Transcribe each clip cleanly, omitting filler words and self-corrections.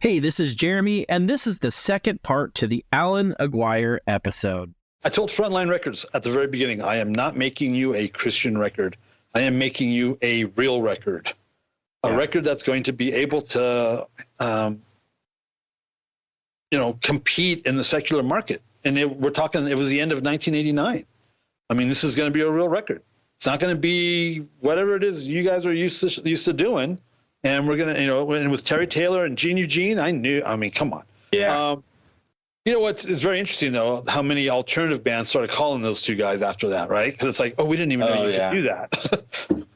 Hey, this is Jeremy, and this is the second part to the Allan Aguirre episode. I told Frontline Records at the very beginning, I am not making you a Christian record. I am making you a real record. A record that's going to be able to, compete in the secular market. And it was the end of 1989. I mean, this is going to be a real record. It's not going to be whatever it is you guys are used to doing. And we're going to, and with Terry Taylor and Gene Eugene, come on. Yeah. It's very interesting, though, how many alternative bands started calling those two guys after that, right? Because it's like, we didn't even know you could do that.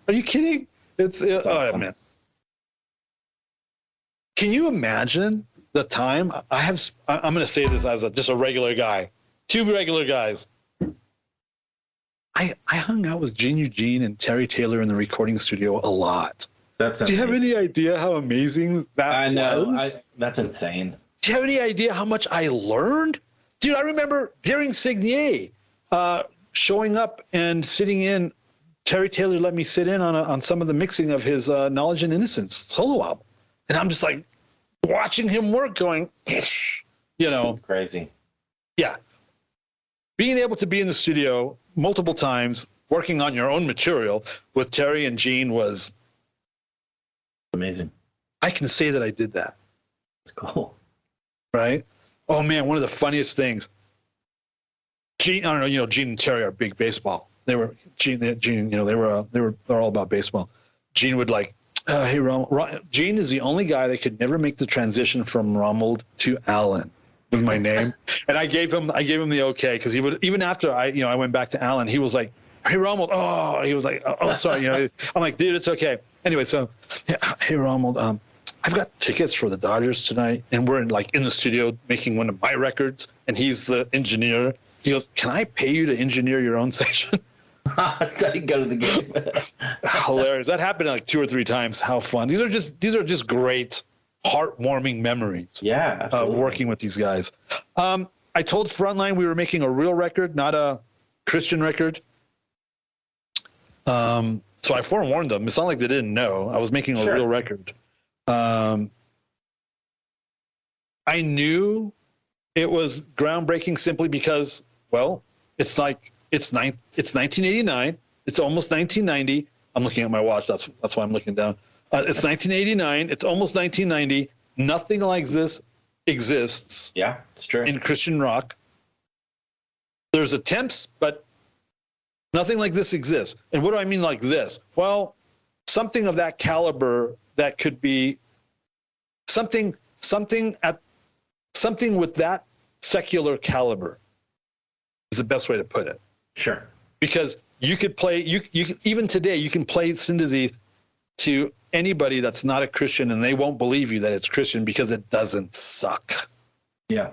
Are you kidding? It's awesome. Man. Can you imagine the time? I'm going to say this as just a regular guy. Two regular guys. I hung out with Gene Eugene and Terry Taylor in the recording studio a lot. Do you have any idea how amazing that was? I know. That's insane. Do you have any idea how much I learned? Dude, I remember during Signier showing up and sitting in. Terry Taylor let me sit in on some of the mixing of his Knowledge and Innocence solo album. And I'm just like watching him work going, It's crazy. Yeah. Being able to be in the studio multiple times, working on your own material with Terry and Gene was amazing. I can say that I did that. It's cool. Right? Oh man, one of the funniest things. Gene, I don't know, Gene and Terry are big baseball. They're all about baseball. Gene would hey, Gene is the only guy that could never make the transition from Ronald to Allan with my name. And I gave him the okay, because he would, even after I went back to Allan, he was like, hey, Ronald, he was like, oh, sorry. I'm like, dude, it's okay. Anyway, so, hey, Ronald, I've got tickets for the Dodgers tonight, and we're in the studio making one of my records, and he's the engineer. He goes, can I pay you to engineer your own session? So you go to the game. Hilarious. That happened 2 or 3 times. How fun. These are just great, heartwarming memories. Yeah. Working with these guys. I told Frontline we were making a real record, not a Christian record. So I forewarned them. It's not like they didn't know. I was making a real record. I knew it was groundbreaking simply because, it's 1989. It's almost 1990. I'm looking at my watch. That's why I'm looking down. It's 1989. It's almost 1990. Nothing like this exists. Yeah, it's true. In Christian rock. There's attempts, but nothing like this exists. And what do I mean like this? Well, something of that caliber that could be something with that secular caliber is the best way to put it. Sure. Because you could play, you can, even today, you can play Sin Disease to anybody that's not a Christian, and they won't believe you that it's Christian because it doesn't suck. Yeah.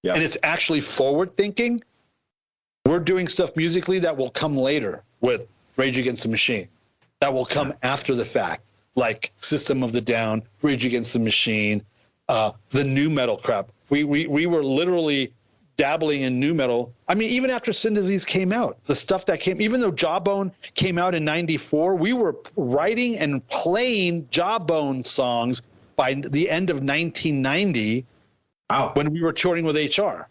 Yeah. And it's actually forward thinking. We're doing stuff musically that will come later with Rage Against the Machine. That will come after the fact, like System of the Down, Rage Against the Machine, the new metal crap. We were literally dabbling in new metal. I mean, even after Sin Disease came out, the stuff that came, even though Jawbone came out in 94, we were writing and playing Jawbone songs by the end of 1990. Wow. When we were touring with HR,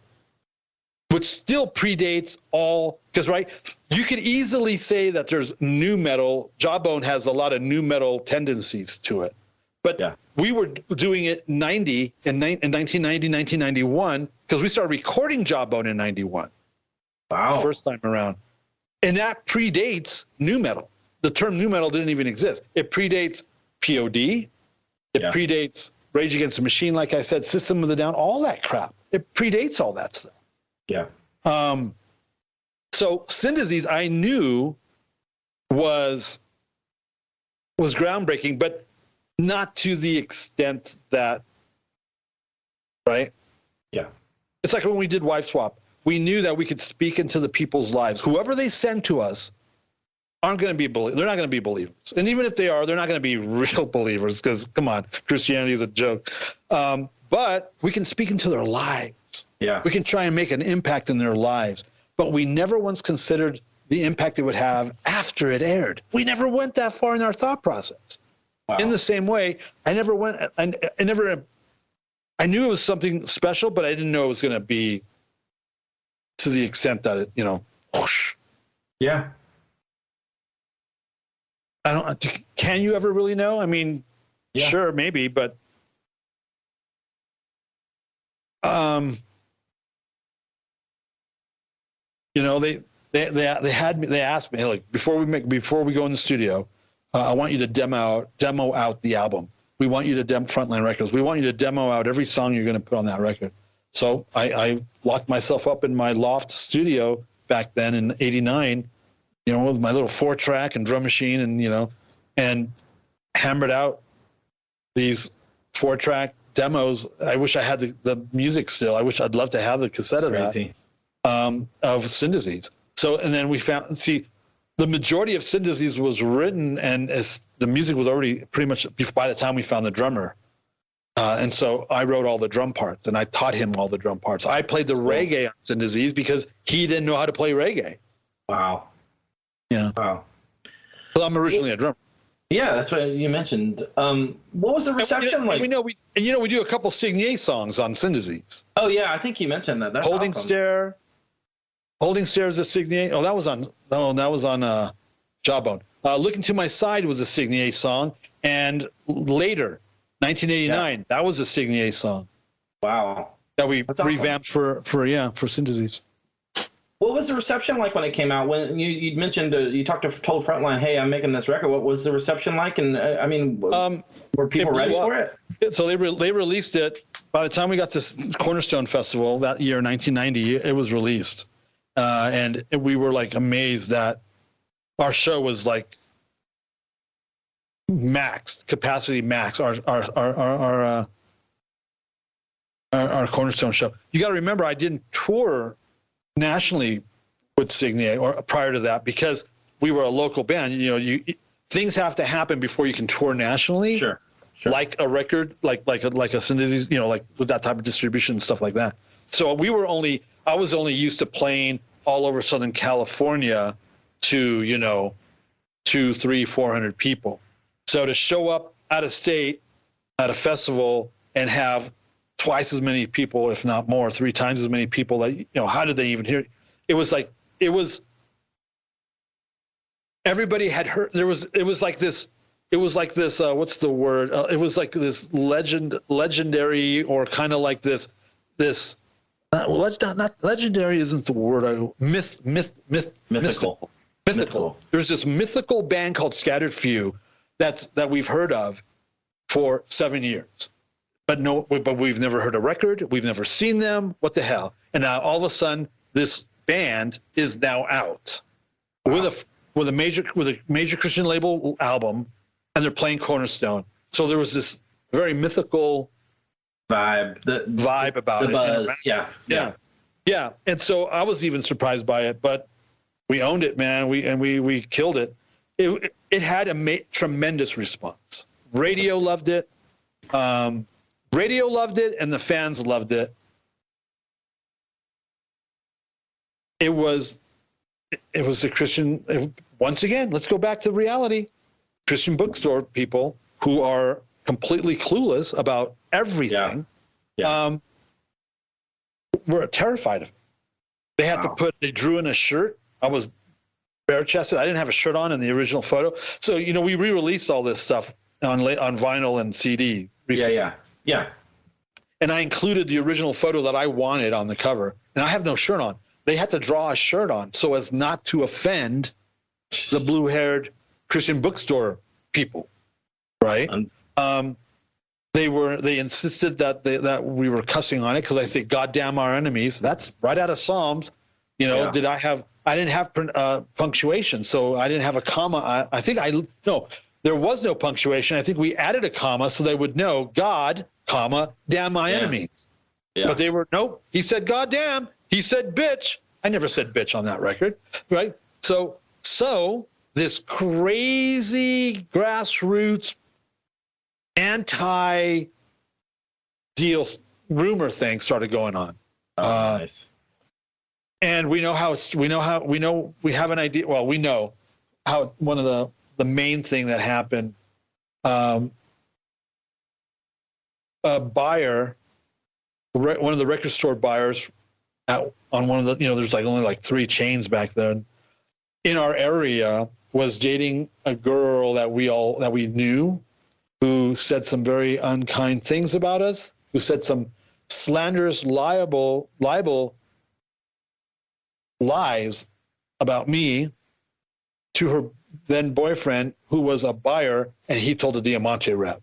which still predates all, because, right, you could easily say that there's new metal. Jawbone has a lot of new metal tendencies to it. But we were doing it in 1990, 1991, because we started recording Jawbone in 91. Wow. The first time around. And that predates new metal. The term new metal didn't even exist. It predates POD. It predates Rage Against the Machine, like I said, System of the Down, all that crap. It predates all that stuff. Yeah. So Sin Disease, I knew was groundbreaking, but not to the extent that, right? Yeah. It's like when we did Wife Swap. We knew that we could speak into the people's lives. Whoever they send to us aren't going to be they're not going to be believers. And even if they are, they're not going to be real believers, because, come on, Christianity is a joke. But we can speak into their lives. Yeah. We can try and make an impact in their lives. But we never once considered the impact it would have after it aired. We never went that far in our thought process. Wow. In the same way, I never I knew it was something special, but I didn't know it was going to be to the extent that it, whoosh. Yeah. Can you ever really know? I mean, sure, maybe, but they asked me, like, before we go in the studio, I want you to demo out the album. We want you to Frontline Records. We want you to demo out every song you're going to put on that record. So I locked myself up in my loft studio back then in '89, with my little 4-track and drum machine, and hammered out these 4-track demos. I wish I had the music still. I'd love to have the cassette of that, of Syntheses. So, and then we found, the majority of Syntheses was written, and as the music was already pretty much by the time we found the drummer. And so I wrote all the drum parts, and I taught him all the drum parts. I played the reggae on Syntheses because he didn't know how to play reggae. Wow. Yeah. Wow. Well, I'm originally a drummer. Yeah, that's what you mentioned. What was the reception like? We do a couple Signier songs on Syntheses. Oh yeah, I think you mentioned that. That's Holding awesome. Stare. Holding Stare is a Signier. Oh, that was on Jawbone. Looking to My Side was a Signier song, and later, 1989, that was a Signier song. Wow. That we revamped for Syntheses. What was the reception like when it came out? When you mentioned told Frontline, "Hey, I'm making this record." What was the reception like? And were people ready for it? So they released it. By the time we got to Cornerstone Festival that year, 1990, it was released, and we were like amazed that our show was like capacity max. Our Cornerstone show. You got to remember, I didn't tour nationally with Signier or prior to that because we were a local band. Things have to happen before you can tour nationally. Sure. Like a record, like a Syntheses, like with that type of distribution and stuff like that. So I was only used to playing all over Southern California to 200, 300, 400 people. So to show up out of state at a festival and have twice as many people, if not more, 3 times as many people, that how did they even hear it? It was everybody had heard. It was like this what's the word, it was like this legendary, or kind of like this not legendary isn't the word. Mythical. There's this mythical band called Scaterd Few that we've heard of for 7 years. But we've never heard a record. We've never seen them. What the hell? And now all of a sudden, this band is now out with a major Christian label album, and they're playing Cornerstone. So there was this very mythical vibe about the it. Buzz. Yeah. And so I was even surprised by it, but we owned it, man. We killed it. It had a tremendous response. Radio loved it. Radio loved it, and the fans loved it. It was a Christian. Once again, let's go back to reality. Christian bookstore people who are completely clueless about everything were terrified of it. They had they drew in a shirt. I was bare-chested. I didn't have a shirt on in the original photo. So, we re-released all this stuff on vinyl and CD recently. Yeah. And I included the original photo that I wanted on the cover. And I have no shirt on. They had to draw a shirt on so as not to offend the blue-haired Christian bookstore people, right? They insisted that we were cussing on it because I say, "Goddamn our enemies." That's right out of Psalms. I didn't have punctuation, so I didn't have a comma. There was no punctuation. I think we added a comma so they would know, God, comma, damn my enemies. Yeah. But they were, nope. He said, God damn. He said, bitch. I never said bitch on that record, right? So this crazy grassroots anti-deal rumor thing started going on. Nice. And we have an idea. Well, we know how one of the main thing that happened, a buyer one of the record store buyers on one of the, there's only like 3 chains back then in our area, was dating a girl that we knew, who said some very unkind things about us, who said some slanderous, libel lies about me to her then boyfriend, who was a buyer, and he told the Diamante rep.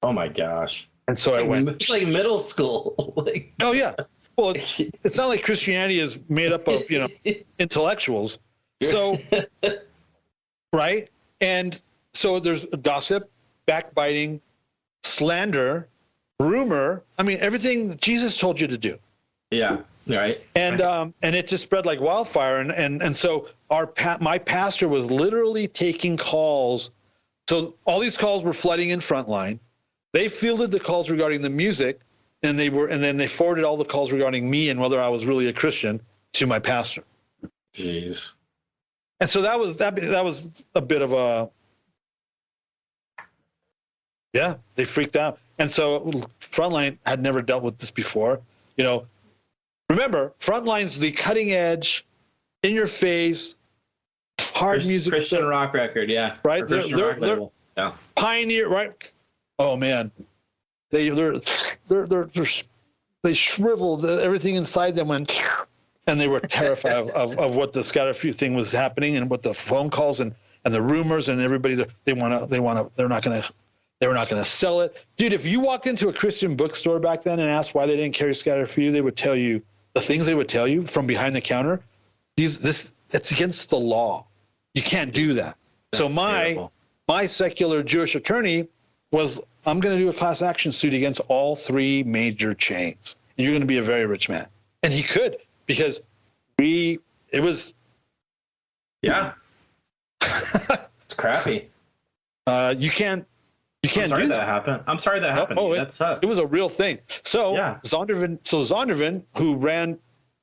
Oh my gosh. And so I went. It's like middle school. Oh yeah. Well, it's not like Christianity is made up of, intellectuals. So, right? And so there's gossip, backbiting, slander, rumor. I mean, everything Jesus told you to do. Yeah. Right. And it just spread like wildfire. And so my pastor was literally taking calls. So all these calls were flooding in Frontline. They fielded the calls regarding the music, and then they forwarded all the calls regarding me and whether I was really a Christian to my pastor. Jeez. And so that was a bit of a, yeah, they freaked out. And so Frontline had never dealt with this before. Remember, Frontline's the cutting edge, in your face, hard music. Christian rock record, yeah. Right? They're pioneer, right? Oh man. They shriveled, everything inside them went, and they were terrified of what the Scaterd thing was happening, and what the phone calls and the rumors, and everybody they were not gonna sell it. Dude, if you walked into a Christian bookstore back then and asked why they didn't carry Scaterd, they would tell you the things they would tell you from behind the counter. That's against the law. You can't do that. So my secular Jewish attorney was, I'm going to do a class action suit against all 3 major chains, and you're going to be a very rich man. And he could, because it was. Yeah. It's crappy. You can't I'm sorry that happened. I'm sorry that happened. That sucks. It was a real thing. So Zondervan, who ran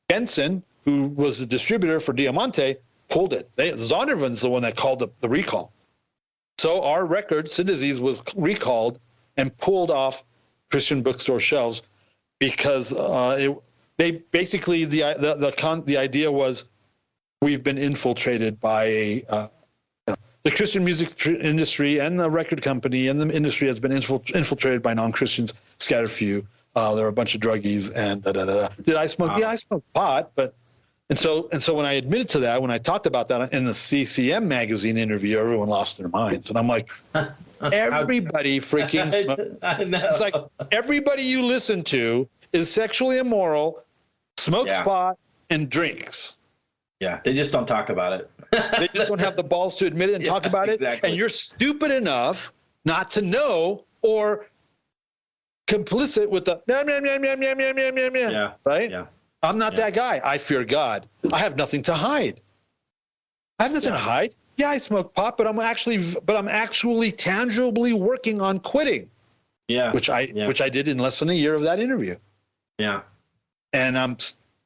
Benson, who was the distributor for Diamante, pulled it. Zondervan's the one that called the recall. So our record, Sin Disease, was recalled and pulled off Christian bookstore shelves because they basically the idea was, we've been infiltrated by the Christian music industry, and the record company and the industry has been infiltrated by non-Christians, scattered few. There are a bunch of druggies and Did I smoke? Wow. Yeah, I smoked pot, but and so when I admitted to that, when I talked about that in the CCM magazine interview, everyone lost their minds, and I'm like, everybody freaking smokes. I know. It's like everybody you listen to is sexually immoral, smokes pot, and drinks. Yeah, they just don't talk about it. They just don't have the balls to admit it and talk about it. And you're stupid enough not to know, or complicit with the yeah, right? Yeah. I'm not that guy. I fear God. I have nothing to hide. I have nothing to hide. Yeah, I smoke pot, but I'm actually tangibly working on quitting. Yeah. Which I did in less than a year of that interview. Yeah. And I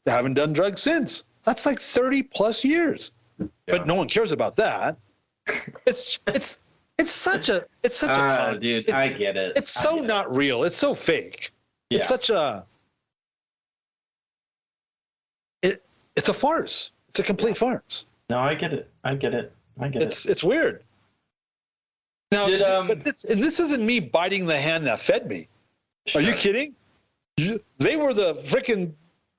haven't done drugs since. That's like 30 plus years. Yeah. But no one cares about that. It's such a dude, I get it. It's so not real. It's so fake. Yeah. It's such a it's a farce. It's a complete farce. No, I get it. It's weird. Now, but this isn't me biting the hand that fed me. Sure. Are you kidding? They were the freaking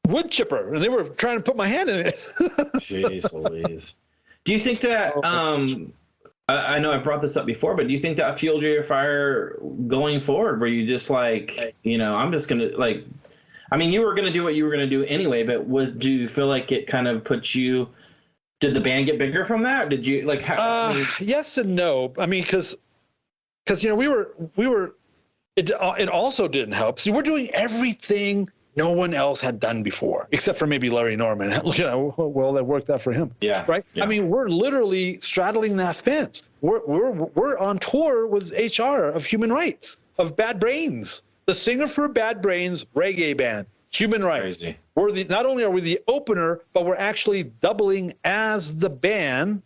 wood chipper, and they were trying to put my hand in it. Jeez Louise. Do you think that, I know I brought this up before, but do you think that fueled your fire going forward? Were you just like, I'm just going to, like, I mean, you were going to do what you were going to do anyway, but do you feel like it kind of put you, did the band get bigger from that? Did you, like, how? Yes and no. I mean, because it also didn't help. See, we're doing everything no one else had done before, except for maybe Larry Norman. Well, that worked out for him. Yeah. Right. Yeah. I mean, we're literally straddling that fence. We're on tour with HR of Human Rights, of Bad Brains, the singer for Bad Brains reggae band, Human Rights. Crazy. Not only are we the opener, but we're actually doubling as the band,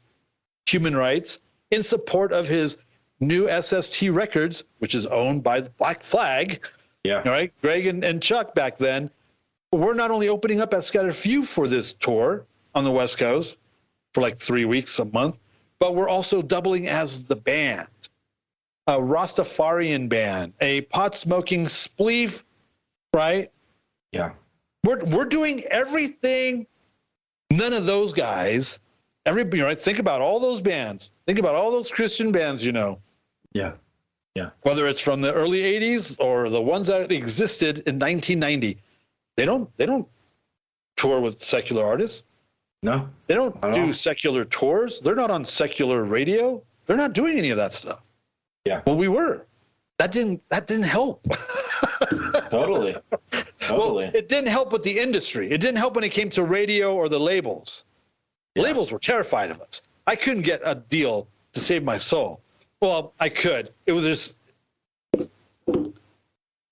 Human Rights, in support of his new SST Records, which is owned by the Black Flag. Yeah. All right. Greg and Chuck back then were not only opening up at Scattered Few for this tour on the West Coast for like 3 weeks, a month, but we're also doubling as the band, a Rastafarian band, a pot-smoking spleef, right? Yeah. We're doing everything none of those guys, everybody, right? Think about all those bands. Think about all those Christian bands, you know. Yeah. Yeah. Whether it's from the early 80s or the ones that existed in 1990. They don't tour with secular artists. No. They don't do secular tours. They're not on secular radio. They're not doing any of that stuff. Yeah. Well, we were. That didn't help. Totally. Well, it didn't help with the industry. It didn't help when it came to radio or the labels. Yeah. Labels were terrified of us. I couldn't get a deal to save my soul. Well, I could. It was just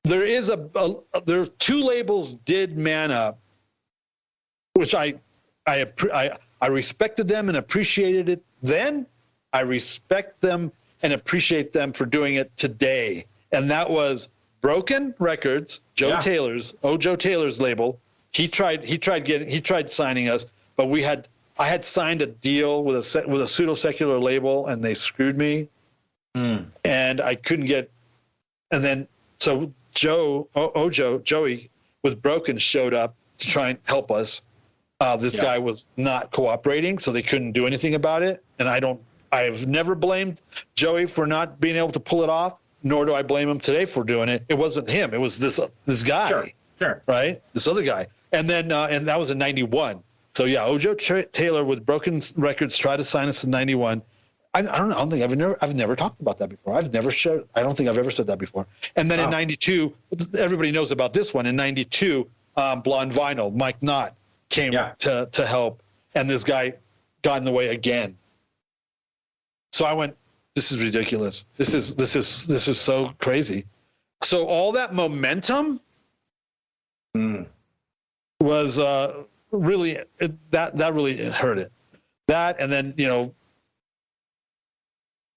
there are two labels did man up, which I respected them and appreciated it then. I respect them and appreciate them for doing it today. And that was Broken Records, Joe Taylor's label. He tried signing us, but I had signed a deal with a pseudo secular label, and they screwed me. And I couldn't get, and then so Joey with Broken showed up to try and help us. This guy was not cooperating, so they couldn't do anything about it. And I've never blamed Joey for not being able to pull it off, nor do I blame him today for doing it. It wasn't him. It was this guy. Sure. Right? This other guy. And then, and that was in 91. So yeah, Joe Taylor with Broken Records tried to sign us in 91. I don't think I've never talked about that before. I don't think I've ever said that before. And then in 92, everybody knows about this one. In 92, Blonde Vinyl, Mike Knott came to help, and this guy got in the way again. So I went, this is ridiculous. This is so crazy. So all that momentum was really that really hurt it. That, and then, you know,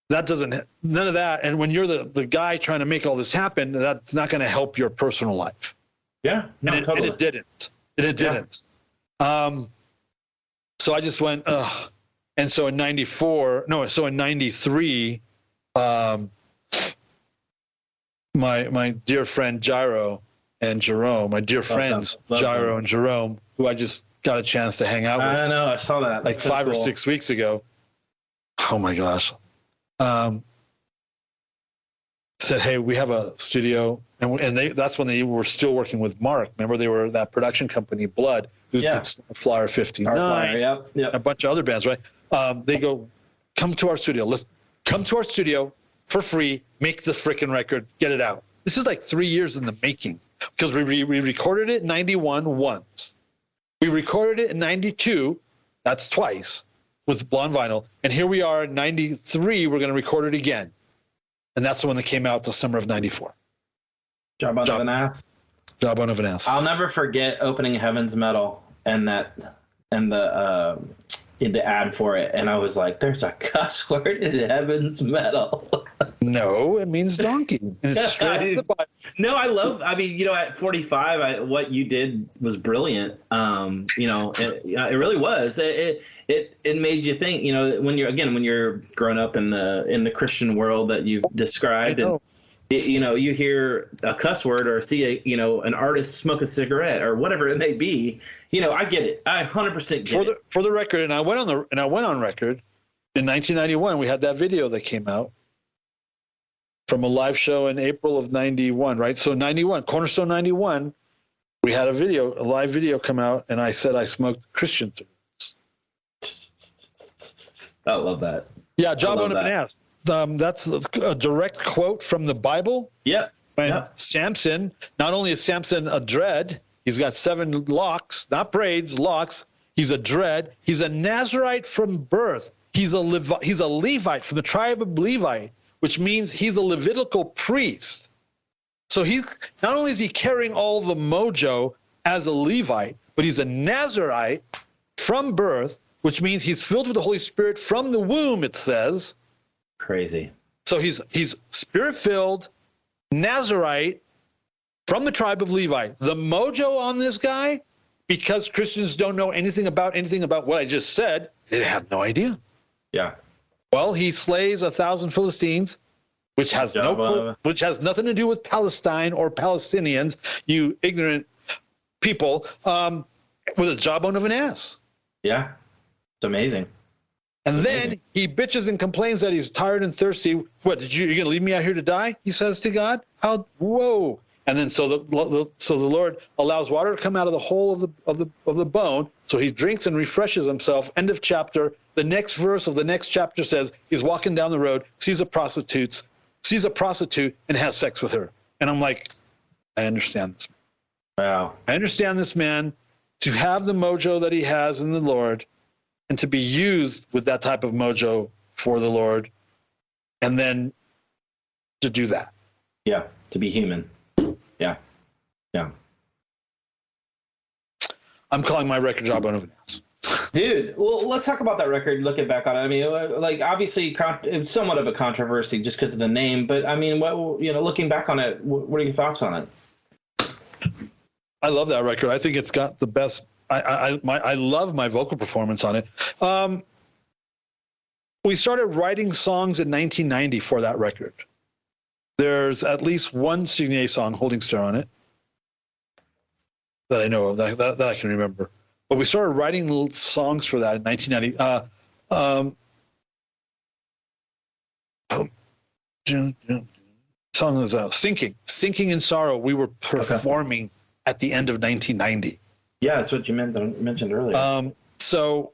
none of that. And when you're the guy trying to make all this happen, that's not going to help your personal life. Yeah, no, totally. And it didn't. It didn't. So I just went, ugh. And so in 93, my dear friend Gyro and Jerome, my dear friends Gyro and Jerome, who I just got a chance to hang out with. I know, I saw that. Like 5 or 6 weeks ago. Oh my gosh. Said, hey, we have a studio, and that's when they were still working with Mark. Remember, they were that production company, Blood, who did Flyer 59, yep. a bunch of other bands, right? They go, come to our studio. Let's come to our studio for free, make the frickin' record, get it out. This is like 3 years in the making, because we recorded it in 91 once. We recorded it in 92, that's twice, with Blonde Vinyl. And here we are in 93, we're going to record it again. And that's the one that came out the summer of 94. Jawbone of an Ass. Jawbone of an Ass. I'll never forget opening Heaven's Metal and the ad for it, and I was like, "There's a cuss word in Heaven's Metal." No, it means donkey. And it's straight out of the Bible. No, I mean, you know, at 45, what you did was brilliant. It really was. It made you think. You know, when you're growing up in the Christian world that you've described, and you hear a cuss word or see an artist smoke a cigarette or whatever it may be. You know, I get it. I 100% get it. For the record, and I went on record in 1991. We had that video that came out from a live show in April of 91, right? So 91, Cornerstone 91, we had a live video come out, and I said I smoked Christian cigarettes. I love that. Yeah, Jawbone of an Ass. That's a direct quote from the Bible. Yep. Samson, not only is Samson a dread, he's got 7 locks, not braids, locks. He's a dread. He's a Nazarite from birth. He's a Levite from the tribe of Levi, which means he's a Levitical priest. So he's not only is he carrying all the mojo as a Levite, but he's a Nazarite from birth, which means he's filled with the Holy Spirit from the womb, it says. Crazy. So he's Spirit-filled, Nazarite, from the tribe of Levi. The mojo on this guy, because Christians don't know anything about what I just said, they have no idea. Yeah. Well, he slays 1,000 Philistines, which has nothing to do with Palestine or Palestinians, you ignorant people, with a jawbone of an ass. Yeah. It's amazing. And then he bitches and complains that he's tired and thirsty. What, you're going to leave me out here to die? He says to God. Whoa. And then so the Lord allows water to come out of the hole of the bone. So he drinks and refreshes himself. End of chapter. The next verse of the next chapter says he's walking down the road, sees a prostitute and has sex with her. And I'm like, I understand this. Wow. I understand this man to have the mojo that he has in the Lord and to be used with that type of mojo for the Lord, and then to do that. Yeah, to be human. Yeah. Yeah. I'm calling my record jawbone of an ass. Dude, well, let's talk about that record, looking back on it. I mean, like, obviously, it's somewhat of a controversy just because of the name, but, I mean, looking back on it, what are your thoughts on it? I love that record. I think it's got the best. I love my vocal performance on it. We started writing songs in 1990 for that record. There's at least one Signé song, Holding Star, on it that I know of, that I can remember. But we started writing little songs for that in 1990. Song was Sinking in Sorrow. We were performing at the end of 1990. Yeah, that's what you mentioned earlier. So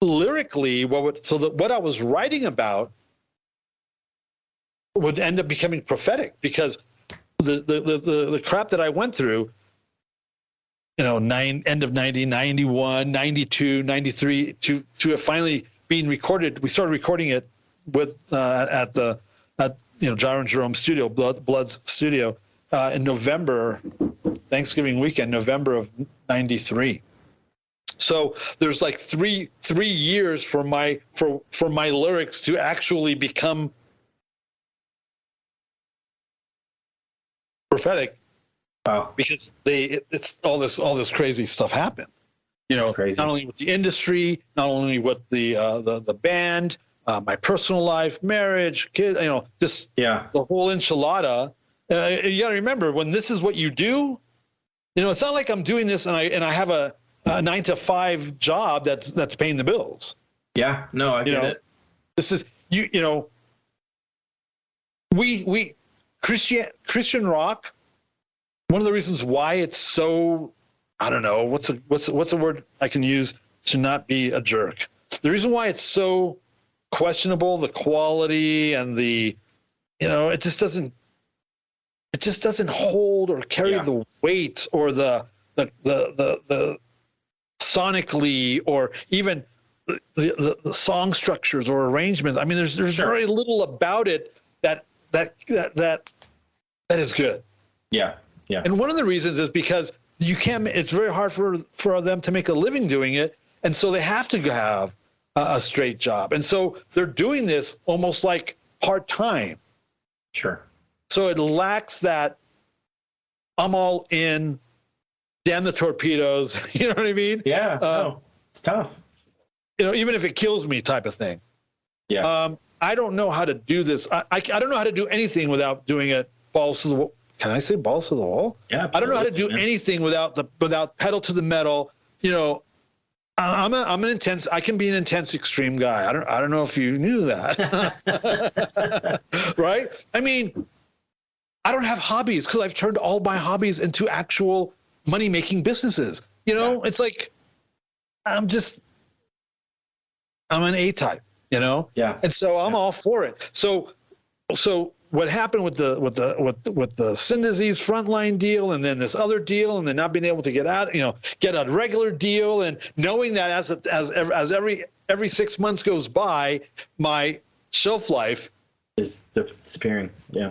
lyrically, what I was writing about would end up becoming prophetic, because the crap that I went through, end of 90, 91, 92, 93, to it finally being recorded. We started recording it with at Gyro and Jerome studio, Blood's studio, in November, Thanksgiving weekend, November of 93. So there's like three years for my lyrics to actually become prophetic. Wow. Because it's all this crazy stuff happened. Not only with the industry, not only with the band, my personal life, marriage, kids, the whole enchilada. You got to remember, when this is what you do, it's not like I'm doing this and I have a 9-to-5 job that's paying the bills. Yeah, no, I get it. This is we Christian rock. One of the reasons why it's so, I don't know, what's a word I can use to not be a jerk. The reason why it's so questionable, the quality and the, it just doesn't hold or carry the weight or the sonically, or even the song structures or arrangements. I mean, there's very little about it that is good. Yeah. Yeah. And one of the reasons is because it's very hard for them to make a living doing it. And so they have to have a straight job. And so they're doing this almost like part-time. Sure. So it lacks that I'm all in, damn the torpedoes. You know what I mean? Yeah. It's tough. Even if it kills me type of thing. Yeah. I don't know how to do this. I don't know how to do anything without doing it balls to the wall. Can I say balls to the wall? Yeah. I don't know how to do anything without pedal to the metal. I'm an intense. I can be an intense, extreme guy. I don't know if you knew that, right? I mean, I don't have hobbies because I've turned all my hobbies into actual money-making businesses. It's like I'm an A-type. Yeah. And so I'm all for it. So what happened with the Sin Disease Frontline deal, and then this other deal, and then not being able to get a regular deal, and knowing that as every 6 months goes by, my shelf life is disappearing. Yeah.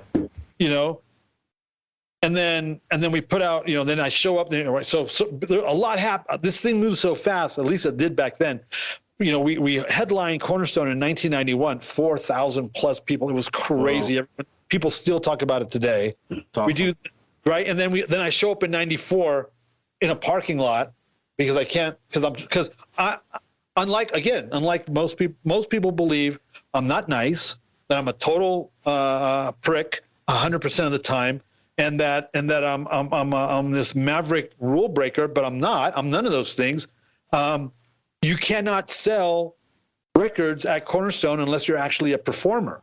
And then we put out, then I show up there. Right. So a lot happened. This thing moves so fast. At least it did back then. We headlined Cornerstone in 1991, 4,000 plus people. It was crazy. Wow. People still talk about it today. Awesome. right? And then I show up in '94 in a parking lot because I can't because unlike most people believe I'm not nice, that I'm a total prick 100% of the time, and that I'm this maverick rule breaker, but I'm not. I'm none of those things. You cannot sell records at Cornerstone unless you're actually a performer.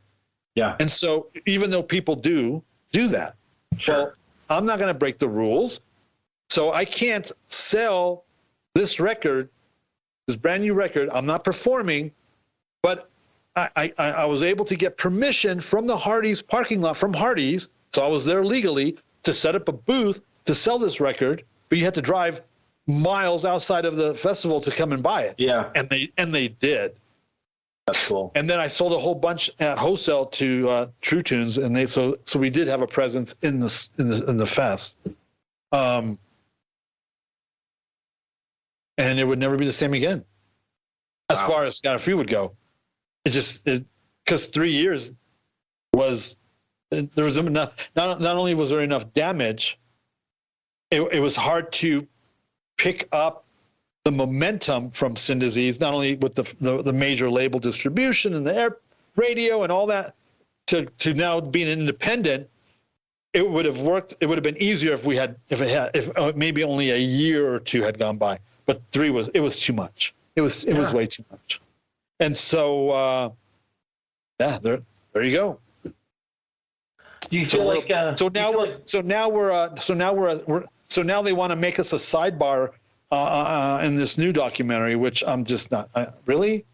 Yeah. And so even though people do that, Sure. well, I'm not going to break the rules. So I can't sell this record, this brand new record. I'm not performing, but I was able to get permission from the Hardee's parking lot, from Hardee's. So I was there legally to set up a booth to sell this record, but you had to drive miles outside of the festival to come and buy it. Yeah. And they did. That's cool. And then I sold a whole bunch at wholesale to True Tunes, and so we did have a presence in the fest. And it would never be the same again, as far as Scaterd Free would go. Because 3 years was, there was enough. Not only was there enough damage, it was hard to pick up the momentum from Sin Disease, not only with the major label distribution and the air radio and all that, to now being independent. It would have worked. It would have been easier if maybe only a year or two had gone by. But it was too much. It was way too much. And so there you go. Do you feel like so now they want to make us a sidebar in this new documentary, which I'm just not really.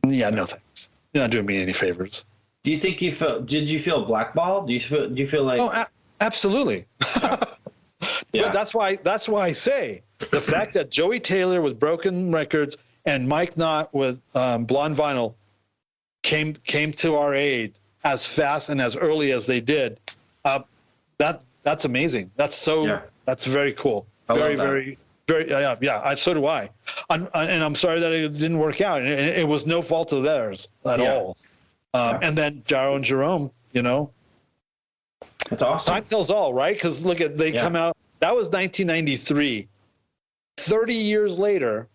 Yeah, no thanks. You're not doing me any favors. Do you think did you feel blackballed? Do you feel like? Oh, absolutely. Yeah. But that's why I say the fact that Joey Taylor with Broken Records and Mike Knott with Blonde Vinyl came to our aid as fast and as early as they did. That's amazing. That's very cool. Very. Yeah. So do I. And I'm sorry that it didn't work out. And it was no fault of theirs at all. And then Jaro and Jerome, That's awesome. Time tells all, right? Because look at come out. That was 1993. 30 years later,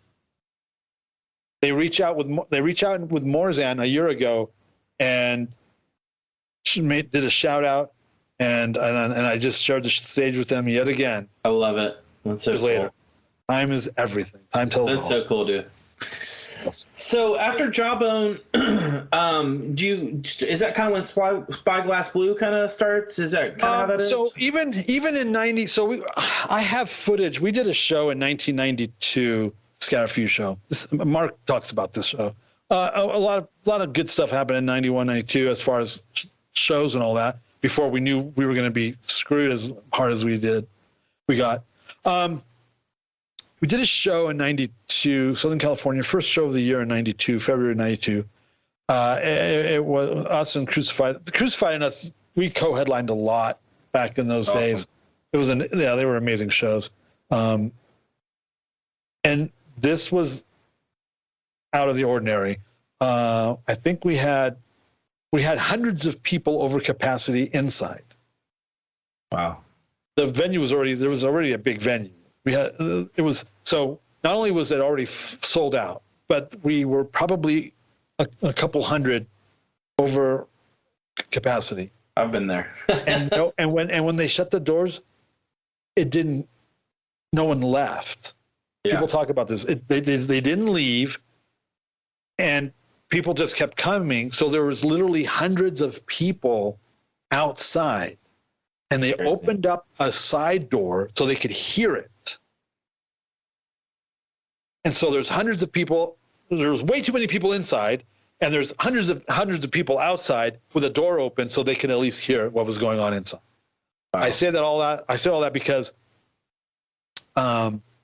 they reach out with Morzan a year ago, and did a shout out, and I just shared the stage with them yet again. I love it. That's so cool. Later. Time is everything. Time tells all. That's so cool, dude. So after Jawbone, is that kind of when Spyglass Blue kind of starts? Is that kind of how that is? So even in 90, I have footage. We did a show in 1992, Scaterd Free show. Mark talks about this show. A lot of good stuff happened in 91, 92 as far as shows and all that. Before we knew we were going to be screwed as hard as we got. We did a show in 92, Southern California, first show of the year in 92, February 92. It was us and Crucified. The Crucified and us, we co-headlined a lot back in those days. It was they were amazing shows. And this was out of the ordinary. I think we had hundreds of people over capacity inside. Wow. The venue there was already a big venue. Not only was it already sold out, but we were probably a couple hundred over capacity. I've been there. and when they shut the doors, no one left. Yeah. People talk about this. They didn't leave, and people just kept coming. So there was literally hundreds of people outside, and they opened up a side door so they could hear it. And so there's hundreds of people. There's way too many people inside, and there's hundreds of people outside with a door open so they could at least hear what was going on inside. Wow. I say all that because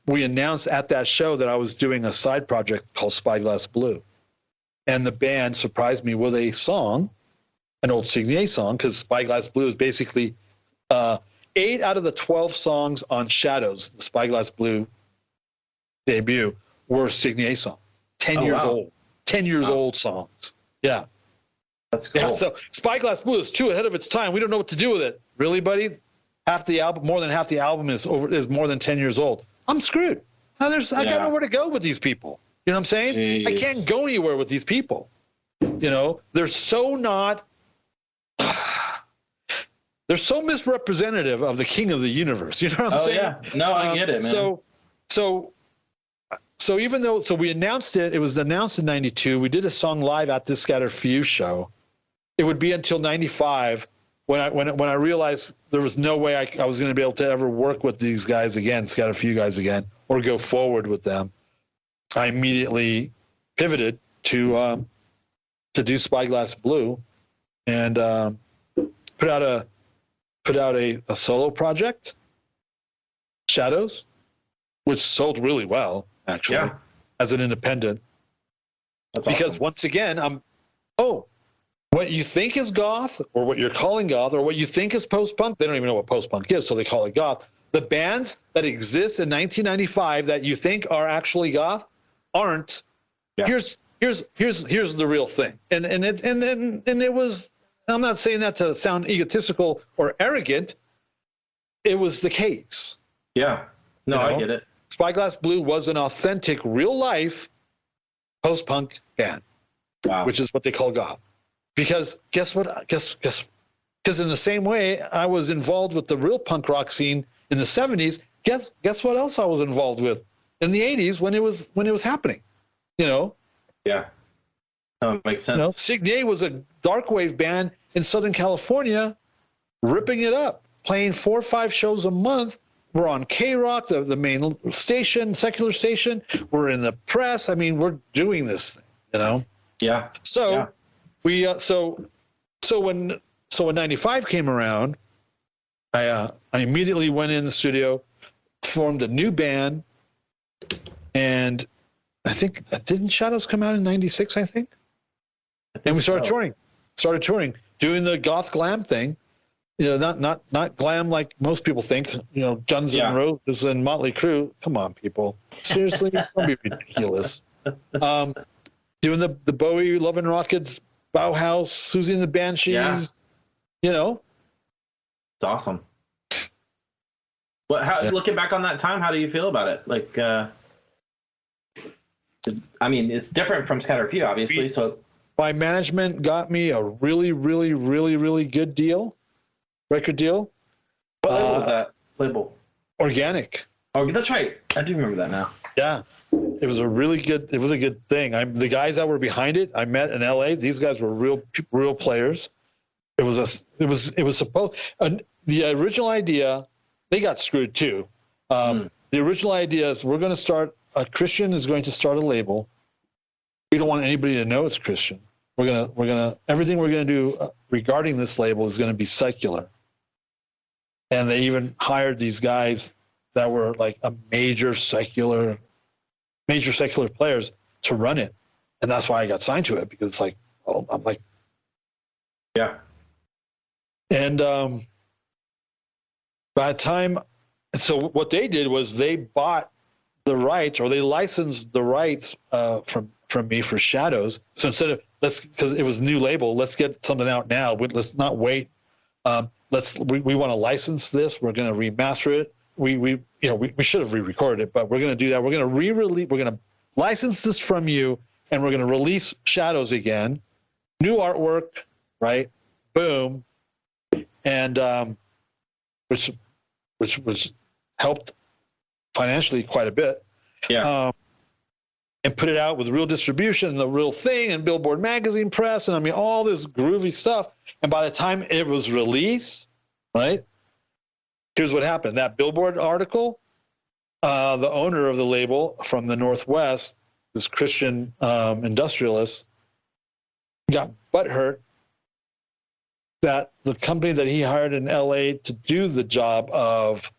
we announced at that show that I was doing a side project called Spyglass Blue, and the band surprised me with a song, an old Signier song, because Spyglass Blue is basically 8 out of the 12 songs on Shadows, the Spyglass Blue debut, were Signier songs. 10 years old. 10 years old songs. Yeah. That's cool. Yeah, so Spyglass Blue is too ahead of its time. We don't know what to do with it. Really, buddy? more than half the album is more than 10 years old. I'm screwed. Now I got nowhere to go with these people. You know what I'm saying? Jeez. I can't go anywhere with these people. You know, they're so misrepresentative of the king of the universe. You know what I'm saying? Yeah. No, I get it, man. So even though we announced it was announced in 92, we did a song live at this Scaterd Fuse show. It would be until 95 when I realized there was no way I was going to be able to ever work with these guys again, Scaterd Fuse guys again, or go forward with them. I immediately pivoted to do Spyglass Blue, and put out a solo project, Shadows, which sold really well actually as an independent. That's because awesome. Once again, what you think is goth, or what you're calling goth, or what you think is post-punk, they don't even know what post-punk is, so they call it goth. The bands that exist in 1995 that you think are actually goth aren't. Yeah. Here's the real thing, and it was. I'm not saying that to sound egotistical or arrogant. It was the case. Yeah. No, I get it. Spyglass Blue was an authentic, real life post-punk band, which is what they call goth. Because guess what? Because in the same way I was involved with the real punk rock scene in the 70s, guess what else I was involved with in the 80s when it was happening, you know? Yeah. That makes sense. You know, Signet was a dark wave band in Southern California, ripping it up, playing 4 or 5 shows a month. We're on K-Rock, the main station, secular station. We're in the press. I mean, we're doing this thing, you know? Yeah. So we when 95 came around, I immediately went in the studio, formed a new band, and I think didn't Shadows come out in 96, I think? And we started touring, doing the goth glam thing. You know, not glam like most people think, you know, Guns N' Roses and Motley Crue. Come on, people. Seriously, don't be ridiculous. Doing the Bowie Love and Rockets, Bauhaus, Susie and the Banshees, you know. It's awesome. Looking back on that time, how do you feel about it? Like, I mean, it's different from Scaterd Fuse, obviously. So my management got me a really, really, really, really good record deal. What label was that? Label? Organic. Oh, that's right. I do remember that now. Yeah. It was a good thing. The guys that were behind it, I met in LA. These guys were real players. It was supposed, the original idea, they got screwed too. The original idea is a Christian is going to start a label. We don't want anybody to know it's Christian. Everything we're gonna do regarding this label is gonna be secular. And they even hired these guys that were like a major secular players to run it. And that's why I got signed to it, because it's like, I'm like, yeah. And by the time, so what they did was they bought the rights, or they licensed the rights from me for Shadows. So instead of because it was a new label, let's get something out now. Let's not wait. We want to license this. We're going to remaster it. We should have re-recorded it, but we're going to do that. We're going to re-release. We're going to license this from you, and we're going to release Shadows again. New artwork, right? Boom, and which was helped financially quite a bit. Yeah. And put it out with real distribution and the real thing and Billboard magazine press, and I mean all this groovy stuff. And by the time it was released, right? Here's what happened. That Billboard article, the owner of the label from the Northwest, this Christian industrialist, got butthurt that the company that he hired in LA to do the job of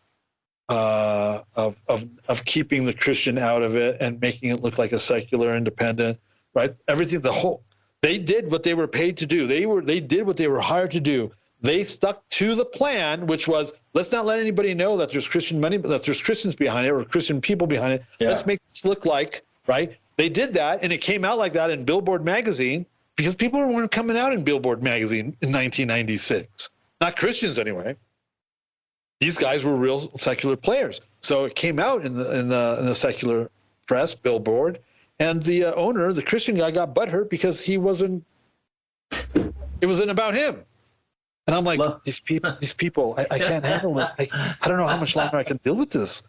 keeping the Christian out of it and making it look like a secular independent, right? Everything, they did what they were paid to do. They did what they were hired to do. They stuck to the plan, which was, let's not let anybody know that there's Christian money, that there's Christians behind it or Christian people behind it. Yeah. Let's make this look like, right? They did that, and it came out like that in Billboard magazine because people weren't coming out in Billboard magazine in 1996. Not Christians anyway. these guys were real secular players. So it came out in the secular press, Billboard, and the owner, the Christian guy, got butthurt because it wasn't about him. And I'm like, these people, I can't handle it. I don't know how much longer I can deal with this.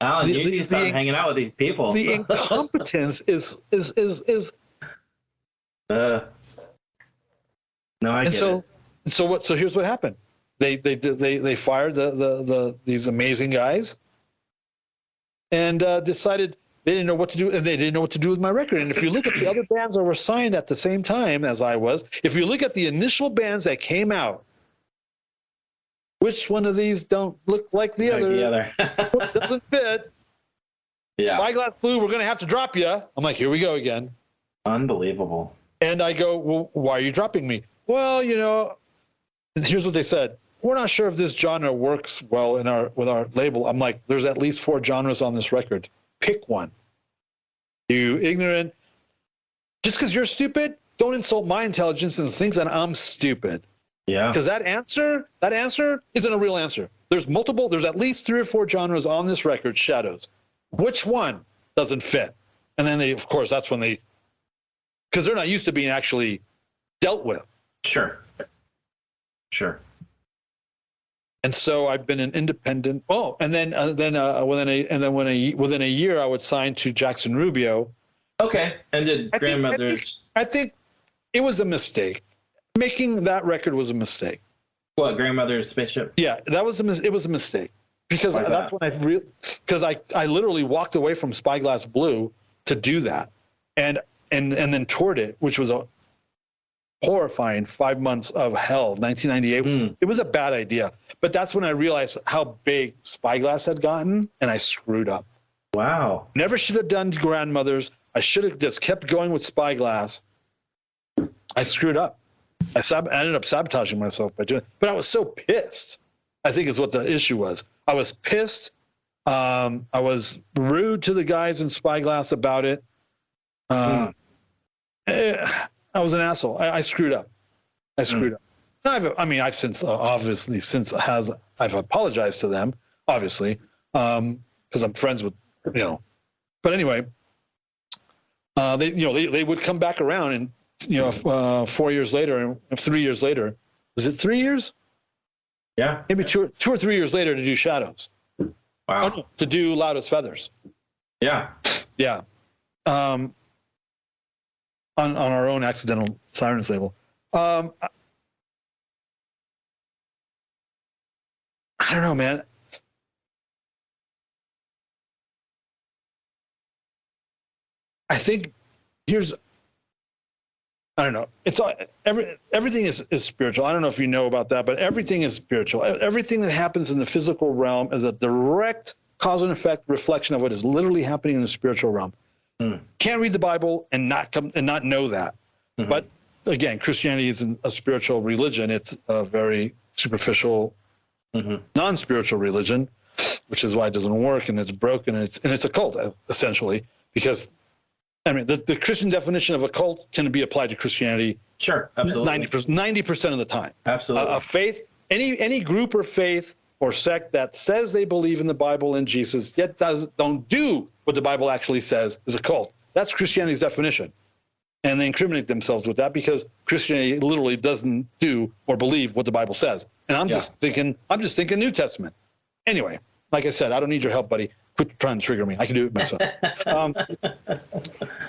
Alan, you need to start hanging out with these people. The incompetence is. No, I get it. So here's what happened. They fired these amazing guys, and decided they didn't know what to do, and they didn't know what to do with my record. And if you look at the other bands that were signed at the same time as I was, if you look at the initial bands that came out, which one of these don't look like the other? The other. Doesn't fit. Yeah. Spyglass Blue, we're going to have to drop you. I'm like, here we go again. Unbelievable. And I go, well, why are you dropping me? Well, here's what they said. We're not sure if this genre works well with our label. I'm like, there's at least 4 genres on this record. Pick one. You ignorant. Just because you're stupid, don't insult my intelligence and think that I'm stupid. Yeah. Because that answer isn't a real answer. There's at least 3 or 4 genres on this record, Shadows. Which one doesn't fit? And then of course, that's when because they're not used to being actually dealt with. Sure. And so I've been an independent. Oh, and then within a year, I would sign to Jackson Rubio. Okay, and did Grandmother's? I think it was a mistake. Making that record was a mistake. What, Grandmother's Spaceship? Yeah, it was a mistake because that's when I literally walked away from Spyglass Blue to do that, and then toured it, which was a horrifying 5 months of hell. 1998. It was a bad idea, but that's when I realized how big Spyglass had gotten, and I screwed up. Wow. Never should have done Grandmothers. I should have just kept going with Spyglass. I screwed up. I ended up sabotaging myself by doing it. But I was so pissed, I think is what the issue was. I was pissed. I was rude to the guys in Spyglass about it. I was an asshole. I screwed up. I've since I've apologized to them, obviously, because I'm friends with, But anyway, they would come back around and 4 years later and 3 years later, was it 3 years? Yeah, maybe two or 3 years later to do Shadows. Wow. Oh, no, to do Loud as Feathers. Yeah. On our own Accidental Sirens label. I don't know, man. I think I don't know. It's everything is spiritual. I don't know if you know about that, but everything is spiritual. Everything that happens in the physical realm is a direct cause and effect reflection of what is literally happening in the spiritual realm. Can't read the Bible and not know that. Mm-hmm. But again, Christianity isn't a spiritual religion. It's a very superficial, non-spiritual religion, which is why it doesn't work and it's broken and it's a cult essentially. Because the Christian definition of a cult can be applied to Christianity. Sure, absolutely. 90% of the time. Absolutely. A faith, any group or faith or sect that says they believe in the Bible and Jesus, yet don't do what the Bible actually says, is a cult. That's Christianity's definition. And they incriminate themselves with that because Christianity literally doesn't do or believe what the Bible says. And I'm just thinking New Testament. Anyway, like I said, I don't need your help, buddy. Quit trying to trigger me. I can do it myself.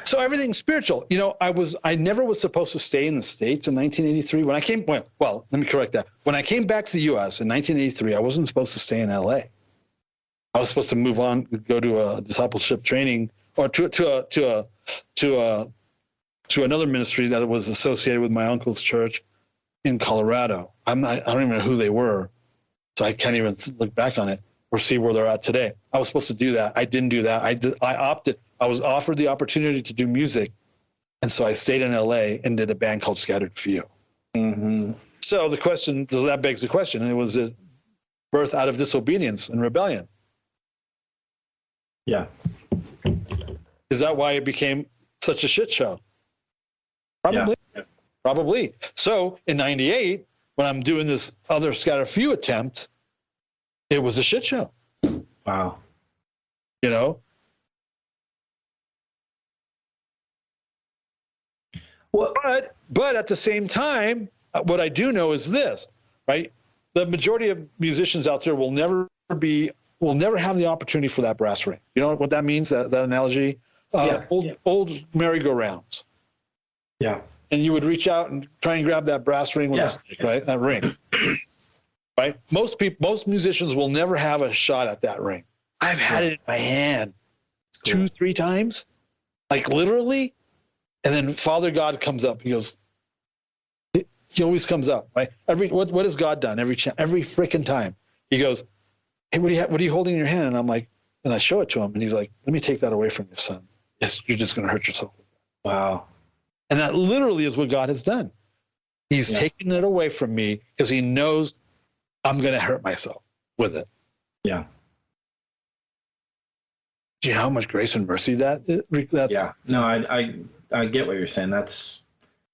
So everything's spiritual. I never was supposed to stay in the States in 1983. When I came, well, let me correct that. When I came back to the U.S. in 1983, I wasn't supposed to stay in L.A. I was supposed to move on, go to a discipleship training, or to another ministry that was associated with my uncle's church in Colorado. I don't even know who they were, so I can't even look back on it or see where they're at today. I was supposed to do that. I didn't do that. I opted. I was offered the opportunity to do music, and so I stayed in L.A. and did a band called Scaterd for You. Mm-hmm. So that begs the question, and it was a birth out of disobedience and rebellion. Yeah. Is that why it became such a shit show? Probably. Yeah. Probably. So in 98, when I'm doing this other Scaterd for You attempt, it was a shit show. Wow. You know? Well, but at the same time, what I do know is this, right? The majority of musicians out there will never have the opportunity for that brass ring. You know what that means? That analogy? Old merry-go-rounds. Yeah. And you would reach out and try and grab that brass ring with a stick, right? That ring. Right? Most musicians will never have a shot at that ring. I've had it in my hand 2-3 times, like literally. And then Father God comes up. He goes, he always comes up, right? What has God done every freaking time? He goes, hey, what are you holding in your hand? And I'm like, and I show it to him, and he's like, let me take that away from you, son. Yes, you're just going to hurt yourself. Wow. And that literally is what God has done. He's taken it away from me because he knows I'm going to hurt myself with it. Yeah. Do you know how much grace and mercy that's? Yeah. No, I get what you're saying. That's.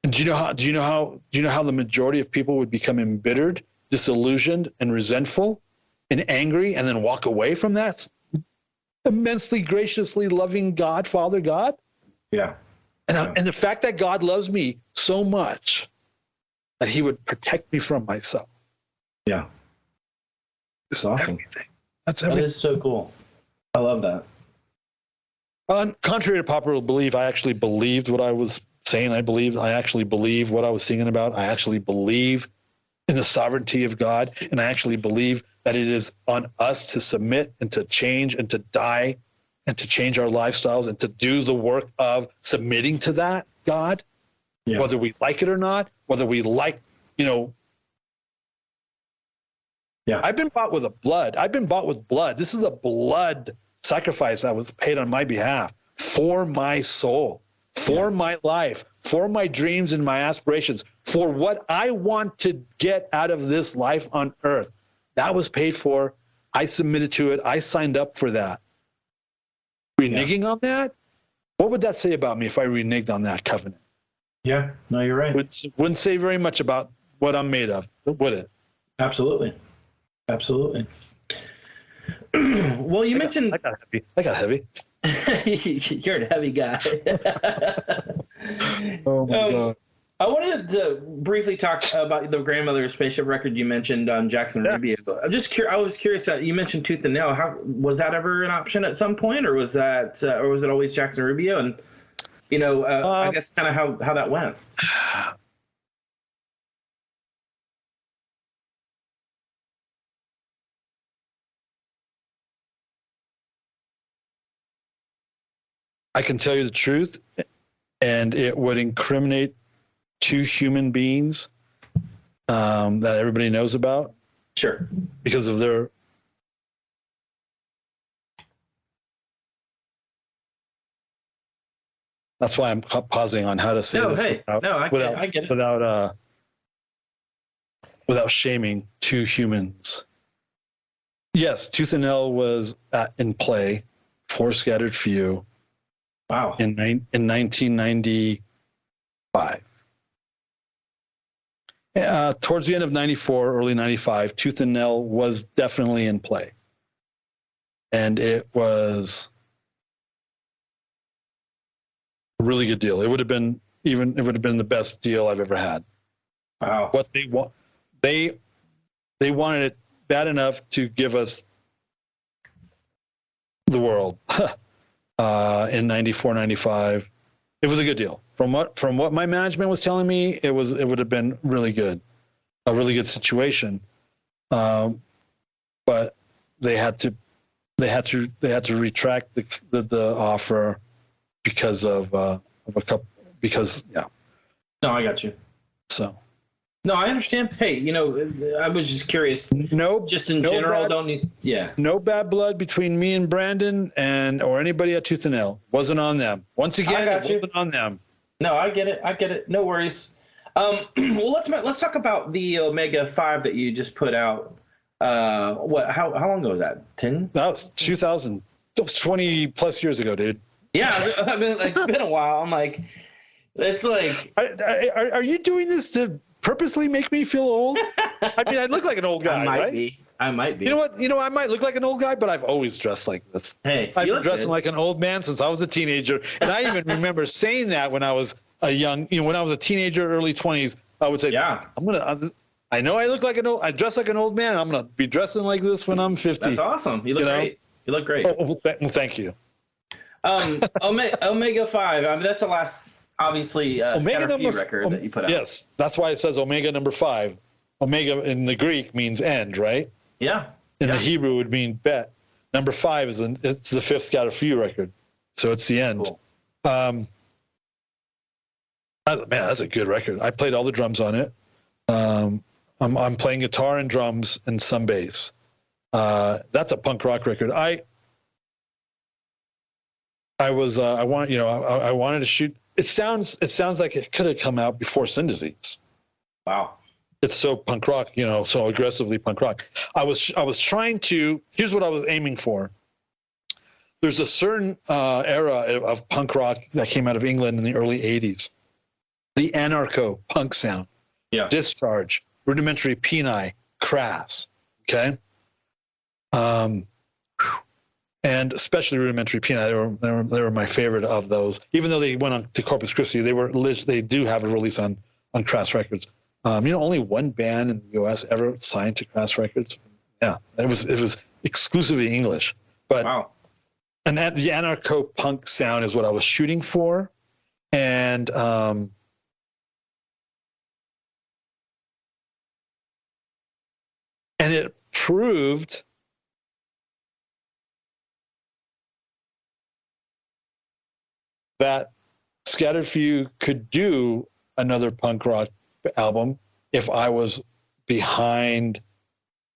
Do you know how the majority of people would become embittered, disillusioned, and resentful, and angry, and then walk away from that immensely graciously loving God, Father God? Yeah. And the fact that God loves me so much that he would protect me from myself. Yeah. It's awesome. Everything. That's everything. That is so cool. I love that. Contrary to popular belief, I actually believed what I was saying. I actually believe what I was singing about. I actually believe in the sovereignty of God. And I actually believe that it is on us to submit and to change and to die and to change our lifestyles and to do the work of submitting to that God, whether we like it or not, whether we like, I've been bought with blood. I've been bought with blood. This is a blood sacrifice that was paid on my behalf for my soul, for my life, for my dreams and my aspirations, for what I want to get out of this life on earth. That was paid for. I submitted to it. I signed up for that. Reneging on that? What would that say about me if I reneged on that covenant? Yeah, no, you're right. Wouldn't say very much about what I'm made of, would it? Absolutely. Well, you mentioned... I got heavy. You're a heavy guy. Oh, my God. I wanted to briefly talk about the grandmother spaceship record you mentioned on Jackson Rubio. I was curious that you mentioned Tooth and Nail. How was that ever an option at some point, or was it always Jackson Rubio? And I guess kind of how that went. I can tell you the truth, and it would incriminate 2 human beings that everybody knows about. Sure. Because of their... That's why I'm pausing on how to say this. I get it. Without shaming 2 humans. Yes, Tooth and Nail was in play for Scattered Few. Wow. In 1995. Towards the end of 94, early 95, Tooth and Nail was definitely in play. And it was a really good deal. It would have been the best deal I've ever had. Wow. What they wanted it bad enough to give us the world. In 94, 95, it was a good deal. From what my management was telling me, it would have been really good, a really good situation. But they had to retract the offer because of a couple. No, I got you. So. No, I understand. Hey, I was just curious. Just in general, no bad blood between me and Brandon or anybody at Tooth and Nail. Wasn't on them. Once again, it wasn't on them. No, I get it. No worries. Well, let's talk about the Omega 5 that you just put out. How long ago was that? 10? That was 2000. That was 20 plus years ago, dude. Yeah, I mean, it's been a while. I'm like, it's like, are you doing this to purposely make me feel old? I mean, I look like an old guy, I might right? be. I might be. You know what? I might look like an old guy, but I've always dressed like this. Hey, I've been dressing like an old man since I was a teenager, and I even remember saying that when I was when I was a teenager, early 20s. I would say, yeah, I know I I dress like an old man. I'm gonna be dressing like this when I'm 50. That's awesome. You look great. You look great. Well, thank you. Omega 5. I mean, that's the last, obviously, Scaterd record that you put out. Yes, that's why it says Omega number 5. Omega in the Greek means end, right? Yeah. In the Hebrew, it would mean bet. Number 5 it's the 5th Scaterd Few record, so it's the end. Cool. Man, that's a good record. I played all the drums on it. I'm playing guitar and drums and some bass. That's a punk rock record. I wanted to shoot. It sounds like it could have come out before Sin Disease. Wow. It's so punk rock, so aggressively punk rock. I was trying to. Here's what I was aiming for. There's a certain era of punk rock that came out of England in the early '80s. The anarcho punk sound. Yeah. Discharge, Rudimentary Peni, Crass. Okay. And especially Rudimentary Peni, they were my favorite of those. Even though they went on to Corpus Christi, they do have a release on Crass Records. Only one band in the U.S. ever signed to Crass Records. Yeah, it was exclusively English. But wow. And the anarcho punk sound is what I was shooting for, and it proved that Scaterd Few could do another punk rock album if I was behind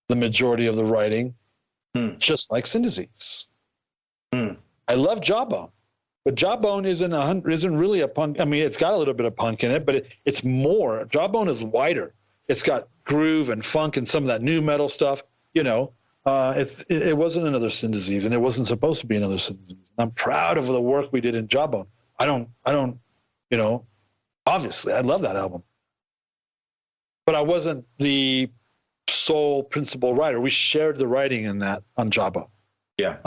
the majority of the writing, just like Sin Disease. I love Jawbone, but Jawbone isn't really a punk. I mean, it's got a little bit of punk in it, but it's more. Jawbone is wider. It's got groove and funk and some of that new metal stuff. It wasn't another Sin Disease, and it wasn't supposed to be another Sin Disease. I'm proud of the work we did in Jawbone. I don't, obviously I love that album, but I wasn't the sole principal writer. We shared the writing in that on Jawbone. Yeah.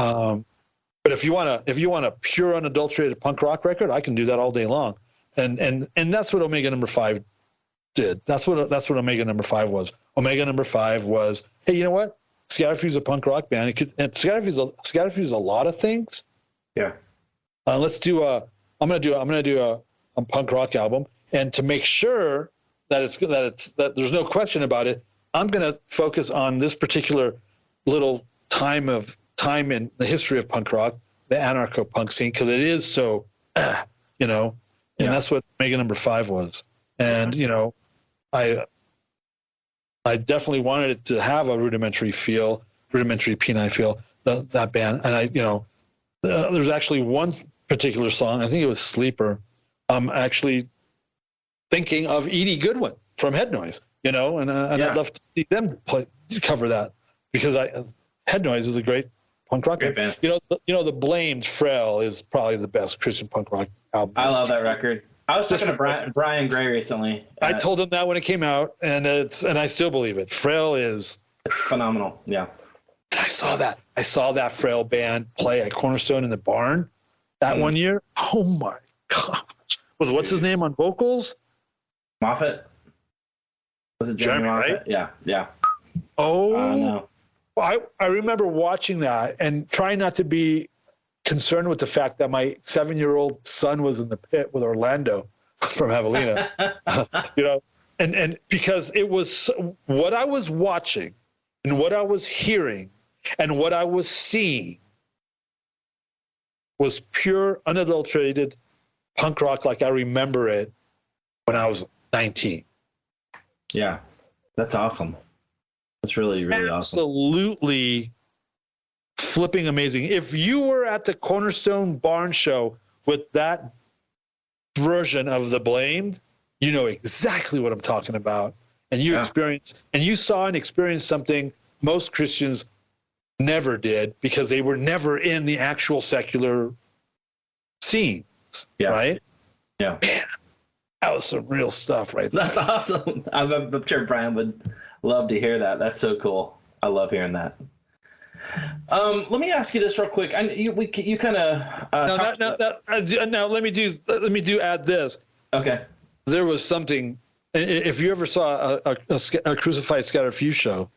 But if you want a pure unadulterated punk rock record, I can do that all day long. And that's what Omega number 5 did. That's what Omega number 5 was. Omega number 5 was, hey, you know what? Scaterd Few's a punk rock band. Scaterd Few's a lot of things. Yeah. I'm gonna do a punk rock album, and to make sure that there's no question about it, I'm gonna focus on this particular little time in the history of punk rock, the anarcho punk scene, because it is so, and that's what Omega number 5 was. And I definitely wanted it to have a rudimentary Peni feel, that band. And there's actually one particular song, I think it was Sleeper. I'm actually thinking of Edie Goodwin from Head Noise, and I'd love to see them cover that, because Head Noise is a great punk rock band. The Blamed Frail is probably the best Christian punk rock album. I love that record. I was talking to Brian Gray recently. I told him that when it came out, and I still believe it. Frail is phenomenal. Yeah. And I saw that Frail band play at Cornerstone in the barn that one year. Oh my gosh! What's his name on vocals? Moffat. Was it Jeremy Moffat? Right? Yeah. Oh no. Well, I remember watching that and trying not to be concerned with the fact that my 7-year-old son was in the pit with Orlando from Javelina, and because it was what I was watching and what I was hearing and what I was seeing was pure, unadulterated punk rock like I remember it when I was 19. Yeah, that's awesome. That's really, really awesome. Absolutely flipping amazing. If you were at the Cornerstone Barn Show with that version of The Blamed, you know exactly what I'm talking about. And you saw and experienced something most Christians never did, because they were never in the actual secular scenes, right? Yeah. Man, that was some real stuff right there. That's awesome. I'm sure Brian would love to hear that. That's so cool. I love hearing that. Let me ask you this real quick. You kind of now let me do add this. Okay. There was something. If you ever saw a Crucified Scattered Few show,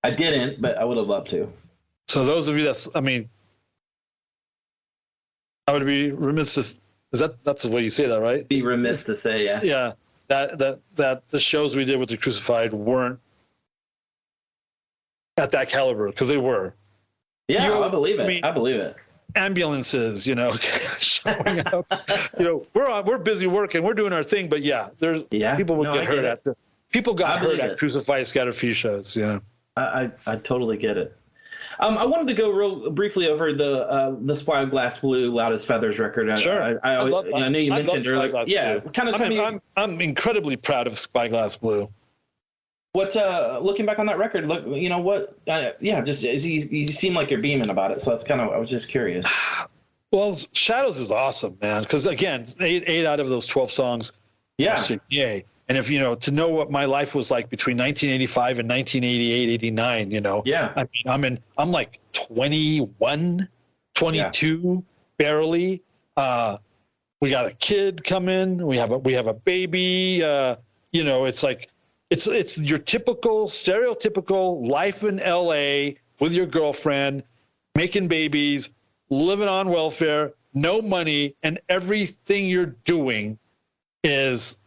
I didn't, but I would have loved to. So those of you I would be remiss to. That's the way you say that, right? Be remiss to say, yeah. Yeah, that the shows we did with the Crucified weren't at that caliber, because they were. Yeah, I believe it. I believe it. Ambulances, showing up. We're busy working, we're doing our thing, but people would get hurt people got hurt at Crucified Scattered Few shows. Yeah, I totally get it. I wanted to go real briefly over the Spyglass Blue Loud as Feathers record. Sure. I know you mentioned earlier. Yeah, kind of. I'm incredibly proud of Spyglass Blue. What looking back on that record, you seem like you're beaming about it, so that's kind of, I was just curious. Well, Shadows is awesome, man, because again, eight out of those 12 songs, yay. And if to know what my life was like between 1985 and 1988, 89, I mean, I'm like 21, 22, barely. We got a kid coming, we have a baby, it's like it's your typical stereotypical life in LA with your girlfriend, making babies, living on welfare, no money, and everything you're doing is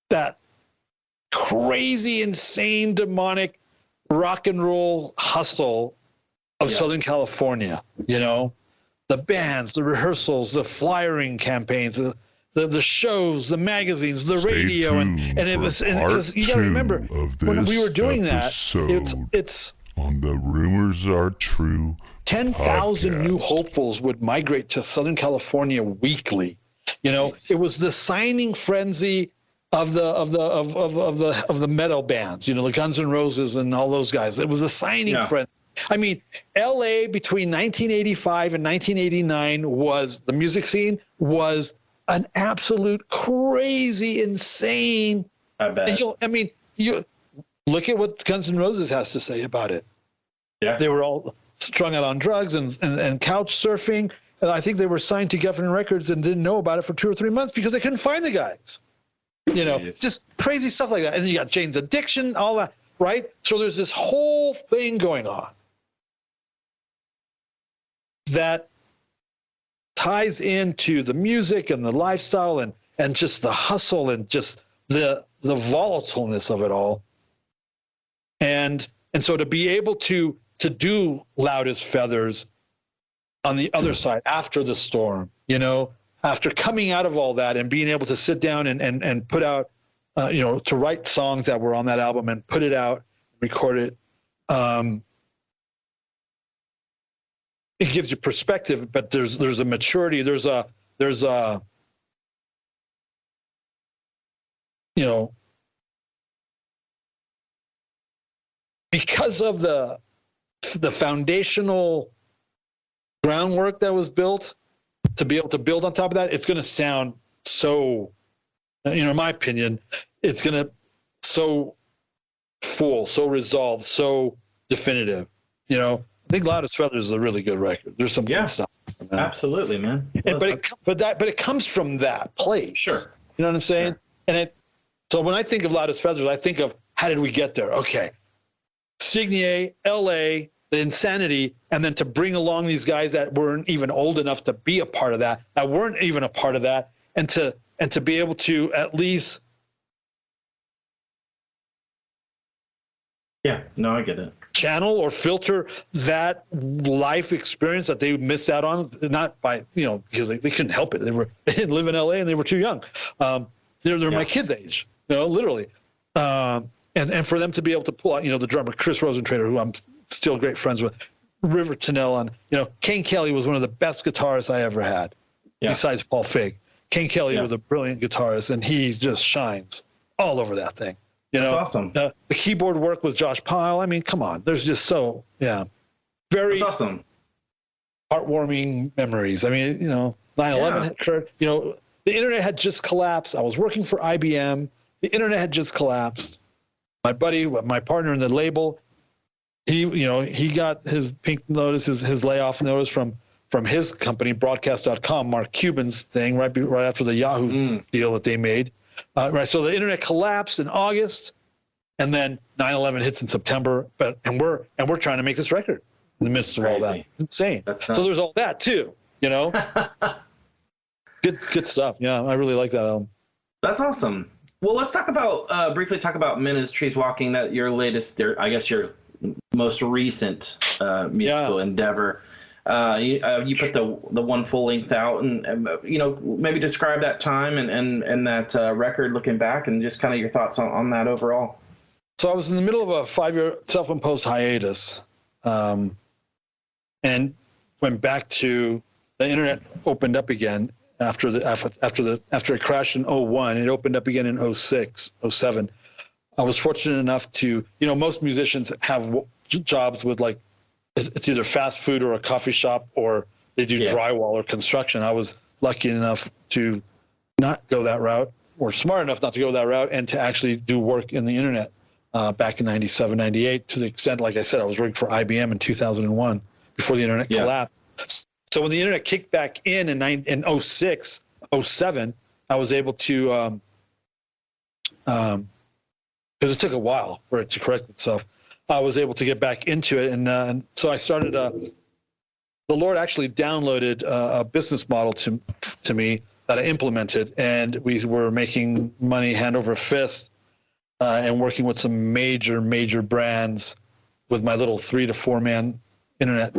that crazy, insane, demonic rock and roll hustle of Southern California, the bands, the rehearsals, the flyering campaigns, the shows, the magazines, the radio, and it was, and because you got to remember when we were doing that, it's on the Rumors Are True 10,000 new hopefuls would migrate to Southern California weekly. It was the signing frenzy of the metal bands, the Guns N' Roses and all those guys. It was a signing frenzy. I mean, LA between 1985 and 1989 was, the music scene was an absolute crazy, insane. I bet. You look at what Guns N' Roses has to say about it. Yeah. They were all strung out on drugs and couch surfing. And I think they were signed to Geffen Records and didn't know about it for 2 or 3 months because they couldn't find the guys. Just crazy stuff like that. And then you got Jane's Addiction, all that, right? So there's this whole thing going on that ties into the music and the lifestyle and just the hustle and just the volatileness of it all. And so to be able to do Loud as Feathers on the other side after the storm, after coming out of all that and being able to sit down and put out, to write songs that were on that album and put it out, record it, it gives you perspective, but there's a maturity, there's a because of the foundational groundwork that was built to be able to build on top of that, it's going to sound so, in my opinion, it's going to so full, so resolved, so definitive. I think Loud as Feathers is a really good record. There's some good stuff. Absolutely, man. But it comes from that place. Sure. You know what I'm saying? Sure. So when I think of Loud as Feathers, I think of how did we get there? Okay, Signier, LA, the insanity, and then to bring along these guys that weren't even old enough to be a part of that weren't even a part of that, and to be able to at least. Yeah, no, I get it. Channel or filter that life experience that they missed out on, not by because they couldn't help it. They didn't live in LA and they were too young. They're my kids' age, literally. And for them to be able to pull out, the drummer Chris Rosentrader, who I'm still great friends with, River Tennell, and Kane Kelly was one of the best guitarists I ever had, besides Paul Fig. Kane Kelly was a brilliant guitarist, and he just shines all over that thing. That's awesome. The keyboard work with Josh Pyle. I mean, come on. There's just very That's awesome. Heartwarming memories. I mean, 9/11 occurred. The internet had just collapsed. I was working for IBM. the internet had just collapsed. My buddy, my partner in the label, he got his pink notice, his layoff notice from his company, broadcast.com, Mark Cuban's thing, right after the Yahoo deal that they made. Right. So the internet collapsed in August, and then 9/11 hits in September. And we're trying to make this record in the midst of all that. It's insane. So there's all that too, Good stuff. Yeah, I really like that album. That's awesome. Well, let's briefly talk about Men as Trees Walking, that your latest, I guess your most recent musical endeavor. You put the one full length out, and maybe describe that time and that record looking back, and just kind of your thoughts on that overall. So I was in the middle of a 5-year self-imposed hiatus, and went back to the internet. Opened up again after it crashed in 01. It opened up again in 06, 07. I was fortunate enough to, most musicians have jobs with like, it's either fast food or a coffee shop, or they do drywall or construction. I was lucky enough to not go that route, or smart enough not to go that route, and to actually do work in the internet back in 97, 98, to the extent, like I said, I was working for IBM in 2001 before the internet collapsed. So when the internet kicked back in 06, 07, I was able to, because it took a while for it to correct itself, I was able to get back into it. And so I started, the Lord actually downloaded a business model to me that I implemented, and we were making money hand over fist and working with some major brands with my little 3 to 4 man internet,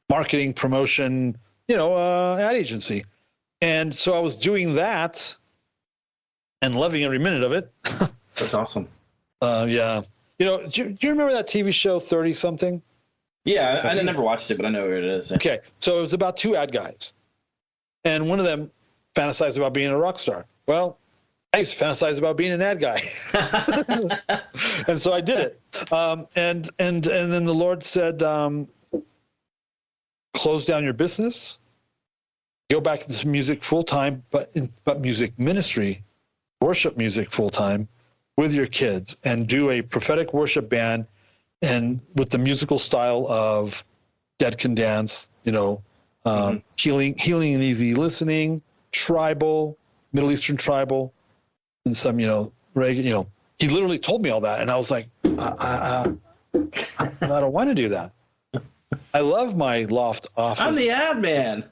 marketing, promotion, ad agency. And so I was doing that and loving every minute of it. That's awesome. Yeah. Do you remember that TV show 30 something? Yeah, I never watched it, but I know where it is. Okay. So it was about 2 ad guys, and one of them fantasized about being a rock star. Well, I used to fantasize about being an ad guy. And so I did it. And then the Lord said, close down your business, go back into music full time, but music ministry, worship music full time with your kids, and do a prophetic worship band, and with the musical style of Dead Can Dance, healing and easy listening, tribal, Middle Eastern tribal, and some, reggae. He literally told me all that, and I was like, I don't want to do that. I love my loft office. I'm the ad man.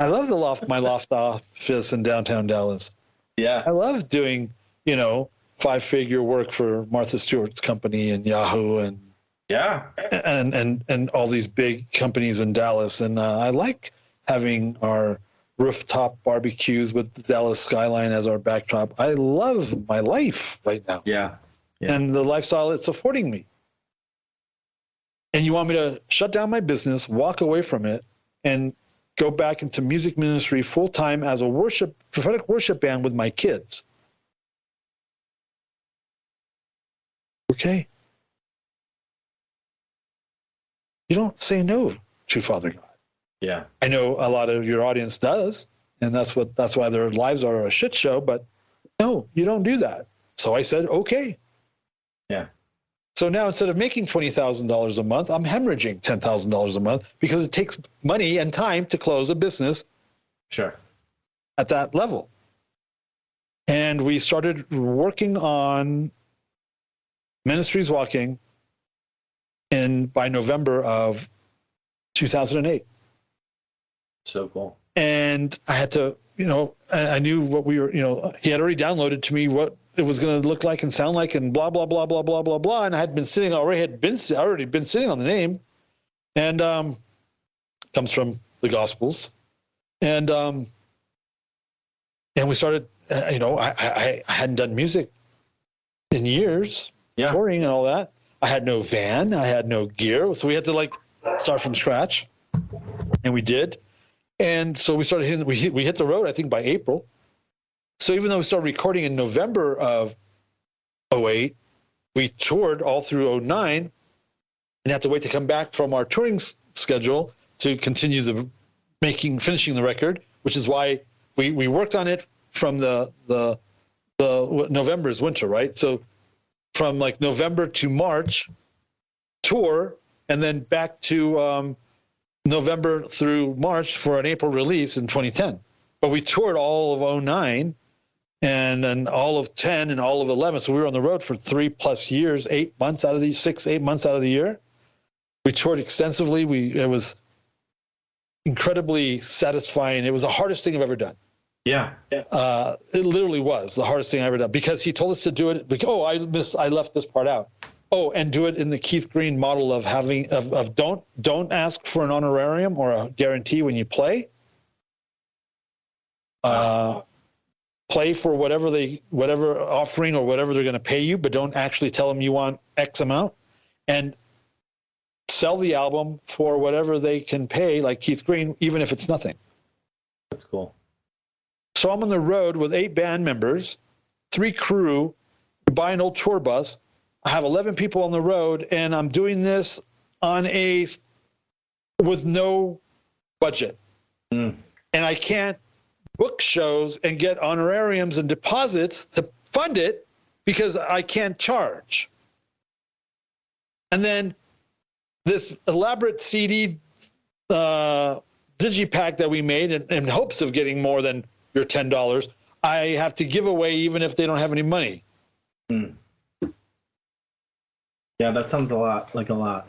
I love my loft office in downtown Dallas. Yeah. I love doing, 5-figure work for Martha Stewart's company and Yahoo and and all these big companies in Dallas. And I like having our rooftop barbecues with the Dallas skyline as our backdrop. I love my life right now. Yeah. And the lifestyle it's affording me. And you want me to shut down my business, walk away from it, and go back into music ministry full time as a prophetic worship band with my kids? Okay. You don't say no to Father God. Yeah. I know a lot of your audience does, and that's why their lives are a shit show, but no, you don't do that. So I said, okay. Yeah. So now instead of making $20,000 a month, I'm hemorrhaging $10,000 a month, because it takes money and time to close a business. Sure. At that level. And we started working on Ministries Walking by November of 2008. So cool. And I had to, I knew what we were, he had already downloaded to me what it was going to look like and sound like, and blah, blah, blah, blah, blah, blah, blah. And I had been already been sitting on the name, and comes from the Gospels. And we started, I hadn't done music in years, touring and all that. I had no van, I had no gear. So we had to start from scratch, and we did. And so we started we hit the road, I think, by April. So even though we started recording in November of 08, we toured all through 09 and had to wait to come back from our touring schedule to continue finishing the record, which is why we worked on it from the November is winter, right? So from like November to March, tour, and then back to November through March for an April release in 2010. But we toured all of 2009 and then all of 10 and all of 11. So we were on the road for 3+ years, 8 months out of the 8 months out of the year. We toured extensively. It was incredibly satisfying. It was the hardest thing I've ever done. Yeah. It literally was the hardest thing I ever done because he told us to do it. Like, I left this part out. Oh, and do it in the Keith Green model of don't ask for an honorarium or a guarantee when you play. Play for whatever offering or whatever they're going to pay you, but don't actually tell them you want X amount, and sell the album for whatever they can pay, like Keith Green, even if it's nothing. That's cool. So I'm on the road with 8 band members, 3 crew, we buy an old tour bus. I have 11 people on the road, and I'm doing this with no budget. And I can't book shows and get honorariums and deposits to fund it because I can't charge. And then this elaborate CD digipack that we made in hopes of getting more than your $10, I have to give away even if they don't have any money. Yeah, that sounds like a lot.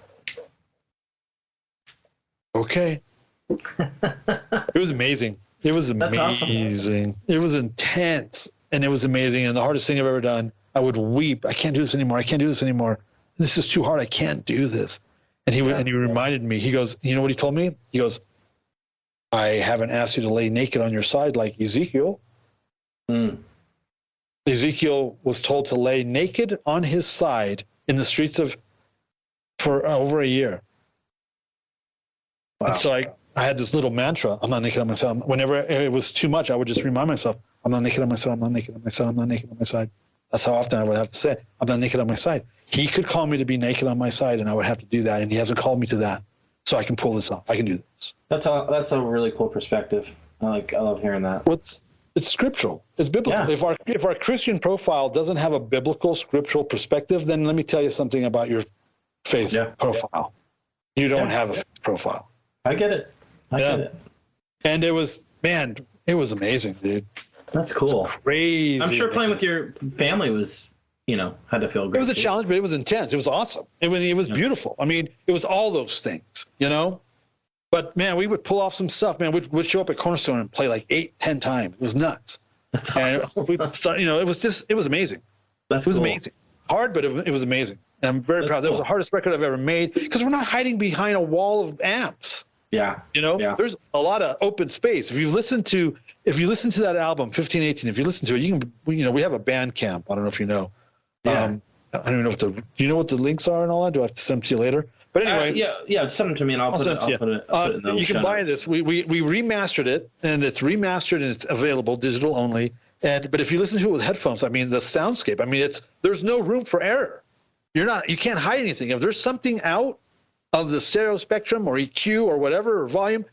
Okay. It was amazing. It was amazing. That's awesome. It was intense, and it was amazing, and the hardest thing I've ever done. I would weep. I can't do this anymore. I can't do this anymore. This is too hard. I can't do this. And he reminded me. He goes, you know what he told me? He goes, I haven't asked you to lay naked on your side like Ezekiel. Ezekiel was told to lay naked on his side in the streets for over a year. Wow. And so I had this little mantra, I'm not naked on my side. Whenever it was too much, I would just remind myself, I'm not naked on my side, I'm not naked on my side, I'm not naked on my side. That's how often I would have to say, I'm not naked on my side. He could call me to be naked on my side, and I would have to do that, and he hasn't called me to that. So I can pull this off. I can do this. That's a really cool perspective. I love hearing that. It's scriptural. It's biblical. Yeah. If our Christian profile doesn't have a biblical scriptural perspective, then let me tell you something about your faith profile. You don't have a faith profile. I get it. I get it. And it was amazing, dude. That's cool. Crazy. I'm sure playing with your family was, had to feel great. It was a challenge, but it was intense. It was awesome. It was beautiful. I mean, it was all those things, But man, we would pull off some stuff. Man, we'd show up at Cornerstone and play like 8-10 times. It was nuts. That's awesome. And it was amazing. It was amazing. Hard, but it was amazing. And I'm very proud. That was the hardest record I've ever made because we're not hiding behind a wall of amps. Yeah. There's a lot of open space. If you listen to that album 1518, if you listen to it, we have a Bandcamp. I don't know if you know. Yeah. I don't even know do you know what the links are and all that? Do I have to send them to you later? But anyway, send them to me and I'll put it in the you can buy this. We remastered it, and it's remastered and it's available digital only. But if you listen to it with headphones, I mean the soundscape. I mean there's no room for error. You can't hide anything. If there's something out of the stereo spectrum or EQ or whatever or volume,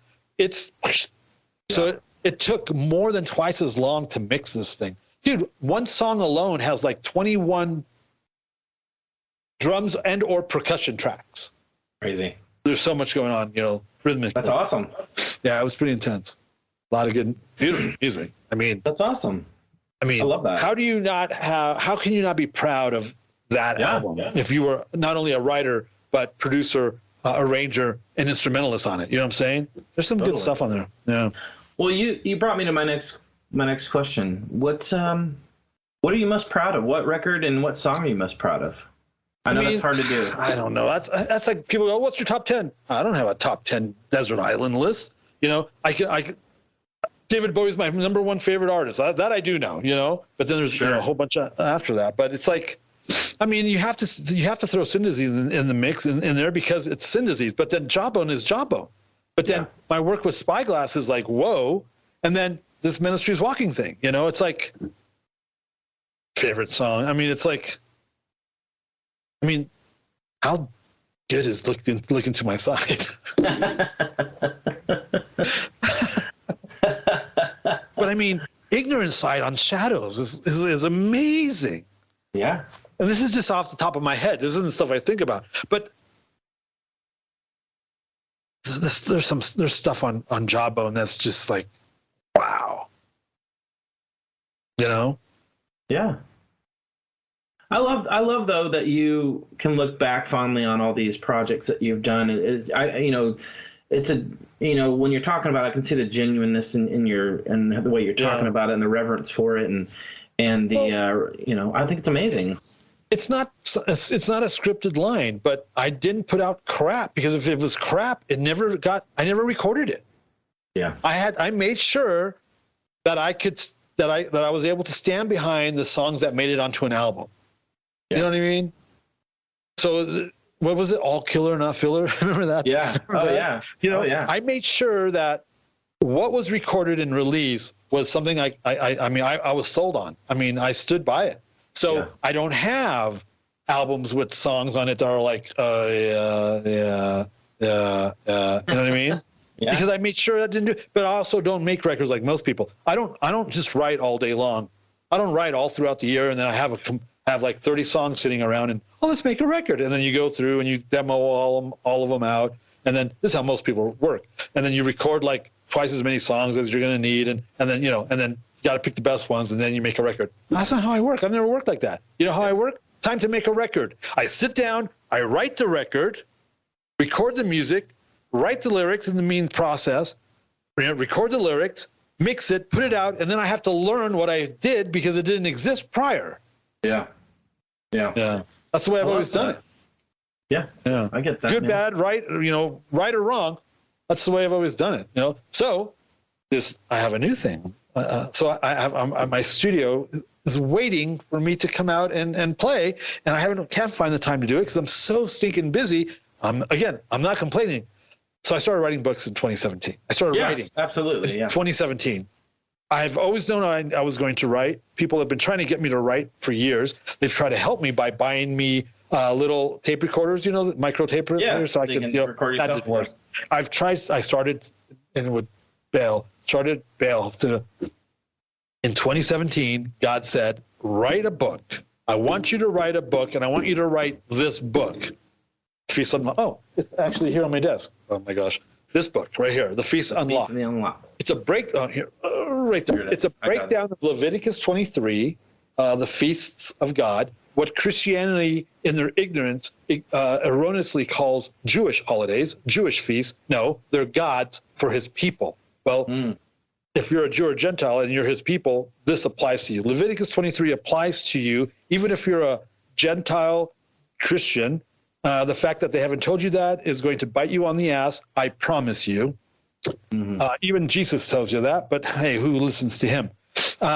so it took more than twice as long to mix this thing. Dude, one song alone has like 21 drums and or percussion tracks. Crazy. There's so much going on, rhythmic. That's awesome. Yeah, it was pretty intense. A lot of good, beautiful music. I mean, that's awesome. I love that. How can you not be proud of that album if you were not only a writer but producer, arranger, and instrumentalist on it? You know what I'm saying? There's some good stuff on there. Yeah. Well, you brought me to my next question. What are you most proud of? What record and what song are you most proud of? I know that's hard to do. I don't know. That's like people go, "What's your top 10?" I don't have a top 10 desert island list. David Bowie's my number one favorite artist. That I do know. But then there's a whole bunch after that. But it's like, you have to throw Sin Disease in the mix in there because it's Sin Disease. But then Jawbone is Jawbone. But then my work with Spyglass is like, whoa. And then this Ministry's Walking thing, it's like favorite song. How good is looking to my side? But ignorant side on Shadows is amazing. Yeah. And this is just off the top of my head. This isn't stuff I think about. But there's stuff on Jawbone that's just like, wow. You know? Yeah. I love though that you can look back fondly on all these projects that you've done. It's when you're talking about it, I can see the genuineness in the way you're talking about it and the reverence for it and the I think it's amazing. It's not a scripted line, but I didn't put out crap, because if it was crap, I never recorded it. Yeah. I made sure that I was able to stand behind the songs that made it onto an album. Yeah. You know what I mean? So what was it? All killer, not filler. Remember that? Yeah. Remember that? Yeah. I made sure that what was recorded and released was something I was sold on. I mean, I stood by it. So I don't have albums with songs on it that are like, you know what I mean? Yeah. Because I made sure that didn't do. But I also don't make records like most people. I don't just write all day long. I don't write all throughout the year and then I have like 30 songs sitting around and let's make a record. And then you go through and you demo all of them out. And then this is how most people work. And then you record like twice as many songs as you're going to need. And then you got to pick the best ones and then you make a record. That's not how I work. I've never worked like that. You know how I work? Time to make a record. I sit down, I write the record, record the music, write the lyrics in the means process, record the lyrics, mix it, put it out, and then I have to learn what I did because it didn't exist prior. Yeah. That's the way I've always done it. Yeah. I get that. Good, bad, right, right or wrong. That's the way I've always done it. So I have a new thing. So my studio is waiting for me to come out and play, and I can't find the time to do it because I'm so stinking busy. I'm not complaining. So I started writing books in 2017. I started writing. Absolutely, yeah. 2017. I've always known I was going to write. People have been trying to get me to write for years. They've tried to help me by buying me little tape recorders, micro tape recorders, so I could record yourself. That didn't work. I've tried. I started and would bail. In 2017, God said, write a book. I want you to write a book, and I want you to write this book. Feast Unlocked. Oh, it's actually here on my desk. Oh my gosh. This book right here, The Feast Unlocked. It's a breakdown here, right there. It's a breakdown of Leviticus 23, the feasts of God, what Christianity in their ignorance erroneously calls Jewish holidays, Jewish feasts. No, they're God's for his people. Well, if you're a Jew or Gentile and you're his people, this applies to you. Leviticus 23 applies to you, even if you're a Gentile Christian. The fact that they haven't told you that is going to bite you on the ass, I promise you. Mm-hmm. Even Jesus tells you that, but hey, who listens to him?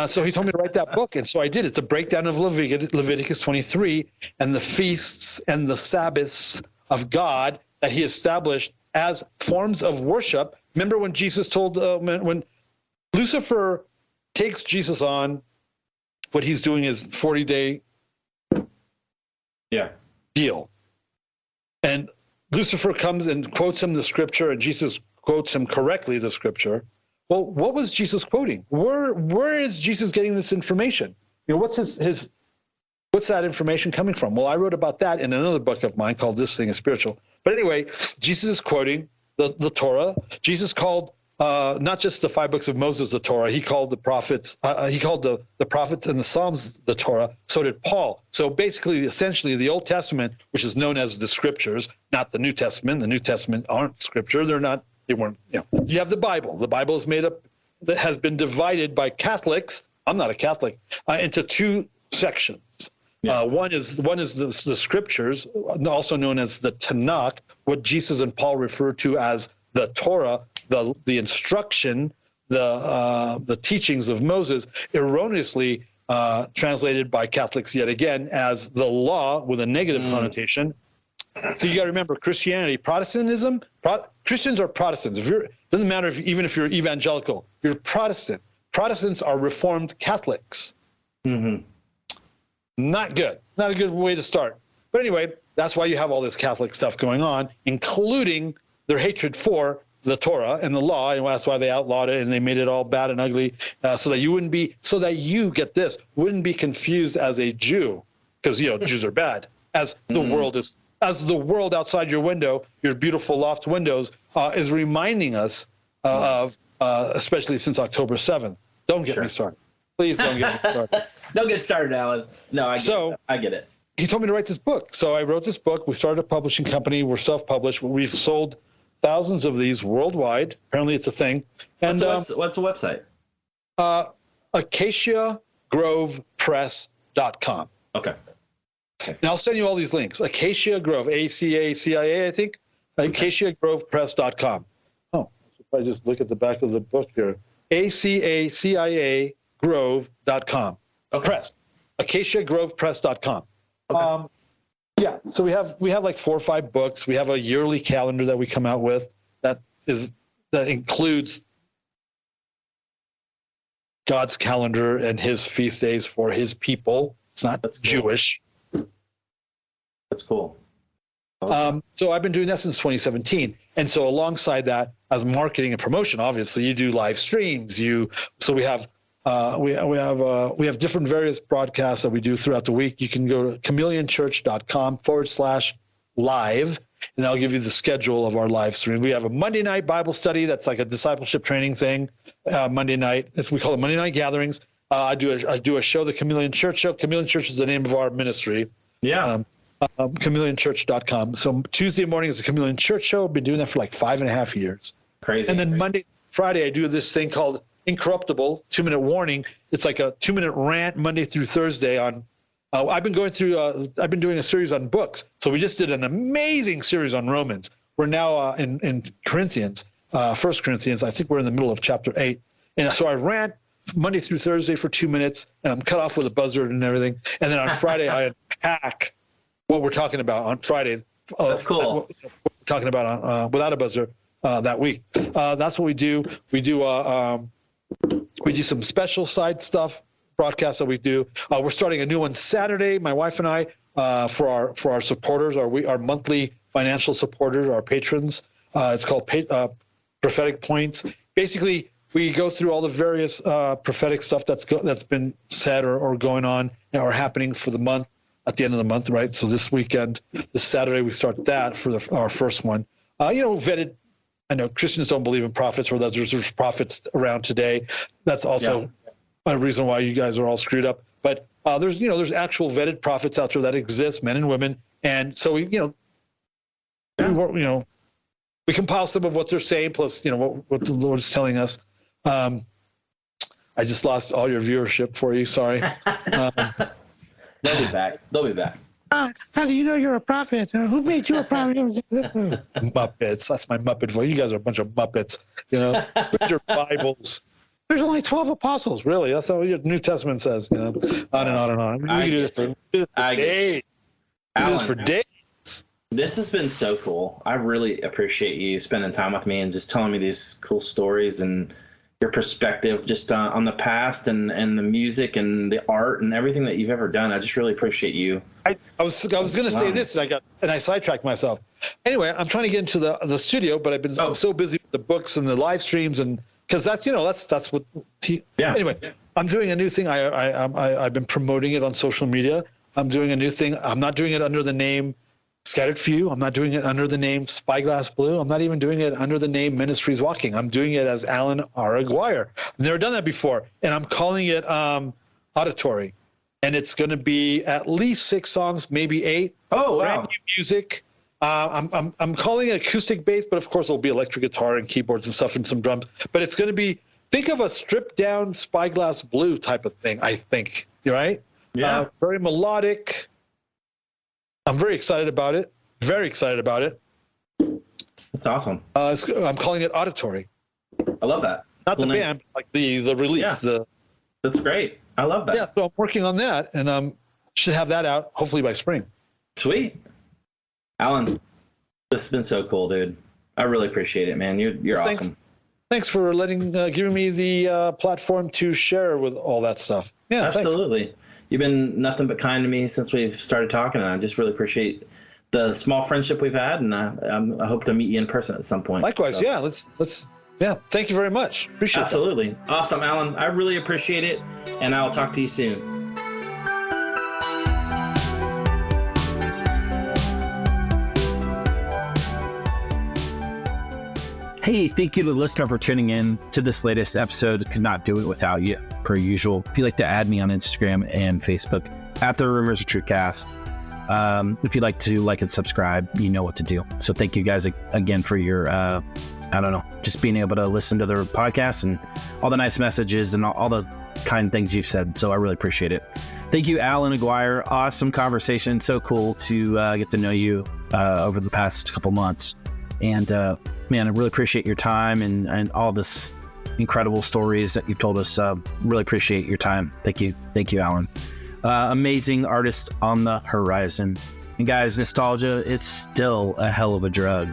So he told me to write that book, and so I did. It's a breakdown of Leviticus 23 and the feasts and the Sabbaths of God that he established as forms of worship. Remember when Jesus told, when Lucifer takes Jesus on, what he's doing is 40-day deal. And Lucifer comes and quotes him the scripture, and Jesus quotes him correctly the scripture. Well, what was Jesus quoting? Where is Jesus getting this information? What's what's that information coming from? Well, I wrote about that in another book of mine called This Thing is Spiritual. But anyway, Jesus is quoting the Torah. Jesus called not just the 5 books of Moses the Torah. He called the prophets. He called the prophets and the Psalms the Torah. So did Paul. So basically, essentially, the Old Testament, which is known as the Scriptures, not the New Testament. The New Testament aren't Scripture. They're not. They weren't. You have the Bible. The Bible is made up. That has been divided by Catholics. I'm not a Catholic. Into 2 sections. Yeah. One is the Scriptures, also known as the Tanakh, what Jesus and Paul refer to as the Torah. The instruction, the teachings of Moses, erroneously translated by Catholics yet again as the law with a negative connotation. So you got to remember, Christianity, Protestantism, Christians are Protestants. Doesn't matter even if you're evangelical, you're Protestant. Protestants are Reformed Catholics. Mm-hmm. Not good. Not a good way to start. But anyway, that's why you have all this Catholic stuff going on, including their hatred for the Torah and the law, and that's why they outlawed it and they made it all bad and ugly, so that you get this, wouldn't be confused as a Jew, because Jews are bad, as the world outside your window, your beautiful loft windows, is reminding us of, especially since October 7th. Don't get me started. Please don't get me started. Don't get started, Allan. No, I get it. He told me to write this book. So I wrote this book. We started a publishing company. We're self-published. We've sold thousands of these worldwide. Apparently it's a thing. And what's the website? AcaciaGrovePress.com. Okay. And I'll send you all these links. Acacia Grove, ACACIA, I think. AcaciaGrovePress.com. Oh, if I just look at the back of the book here. ACACIA Grove.com. Okay. Press. AcaciaGrovePress.com. Okay. Yeah, so we have like 4 or 5 books. We have a yearly calendar that we come out with that includes God's calendar and his feast days for his people. It's not Jewish. That's cool. So I've been doing that since 2017. And so alongside that, as marketing and promotion, obviously you do live streams. So we have different various broadcasts that we do throughout the week. You can go to chameleonchurch.com/live, and that'll give you the schedule of our live stream. We have a Monday night Bible study that's like a discipleship training thing. Monday night, we call it Monday night gatherings. I do a show, the Chameleon Church show. Chameleon Church is the name of our ministry. Yeah. chameleonchurch.com. So Tuesday morning is the Chameleon Church show. I've been doing that for like 5.5 years. Crazy. And then Friday, I do this thing called Incorruptible 2-minute warning. It's like a 2-minute rant Monday through Thursday on. I've been doing a series on books. So we just did an amazing series on Romans. We're now in Corinthians, 1 Corinthians. I think we're in the middle of chapter 8. And so I rant Monday through Thursday for 2 minutes, and I'm cut off with a buzzword and everything. And then on Friday, I unpack what we're talking about on Friday. That's cool. What we're talking about without a buzzer that week. That's what we do. We do some special side stuff, broadcasts that we do. We're starting a new one Saturday, my wife and I, for our supporters, our monthly financial supporters, our patrons. It's called Prophetic Points. Basically, we go through all the various prophetic stuff that's been said or going on or happening for the month at the end of the month, right? So this weekend, this Saturday, we start that for our first one. Vetted. I know Christians don't believe in prophets, or there's prophets around today. That's also a reason why you guys are all screwed up. But there's actual vetted prophets out there that exist, men and women, and so we compile some of what they're saying, plus what the Lord is telling us. I just lost all your viewership for you. Sorry. They'll be back. How do you know you're a prophet? Who made you a prophet? Muppets. That's my Muppet voice. You guys are a bunch of Muppets. Read your Bibles. There's only 12 apostles. Really? That's what your New Testament says. On and on and on. We can do this for days. For days. This has been so cool. I really appreciate you spending time with me and just telling me these cool stories and your perspective just on the past and the music and the art and everything that you've ever done. I just really appreciate you. I was going to say this, and I sidetracked myself. Anyway, I'm trying to get into the studio, but I'm so busy with the books and the live streams, and because that's what. Anyway, I'm doing a new thing. I've been promoting it on social media. I'm doing a new thing. I'm not doing it under the name Scattered Few. I'm not doing it under the name Spyglass Blue. I'm not even doing it under the name Ministries Walking. I'm doing it as Allan Aguirre. I've never done that before, and I'm calling it Auditory. And it's going to be at least 6 songs, maybe 8. Oh, wow. Brand new music. I'm calling it acoustic bass, but of course it'll be electric guitar and keyboards and stuff and some drums. But it's going to be, think of a stripped down Spyglass Blue type of thing, I think. You're right? Yeah. Very melodic. I'm very excited about it. Very excited about it. That's awesome. I'm calling it Auditory. I love that. Not the band, like the release. Yeah. That's great. I love that. Yeah, so I'm working on that, and should have that out hopefully by spring. Sweet. Allan, this has been so cool, dude. I really appreciate it, man. You're awesome. Thanks for giving me the platform to share with all that stuff. Yeah, absolutely. Thanks. You've been nothing but kind to me since we've started talking, and I just really appreciate the small friendship we've had, and I hope to meet you in person at some point. Likewise, So. yeah. Let's. Yeah. Thank you very much. Appreciate that. Absolutely. Awesome, Allan. I really appreciate it, and I'll talk to you soon. Hey, thank you to the listener for tuning in to this latest episode. Could not do it without you, per usual. If you'd like to add me on Instagram and Facebook, at the Rumors of Truthcast. If you'd like to like and subscribe, you know what to do. So thank you guys again for your, just being able to listen to the podcast and all the nice messages and all the kind things you've said. So I really appreciate it. Thank you, Allan Aguirre. Awesome conversation. So cool to get to know you over the past couple months. And man, I really appreciate your time and all this incredible stories that you've told us. Really appreciate your time. Thank you, Allan. Amazing artist on the horizon. And guys, nostalgia is still a hell of a drug.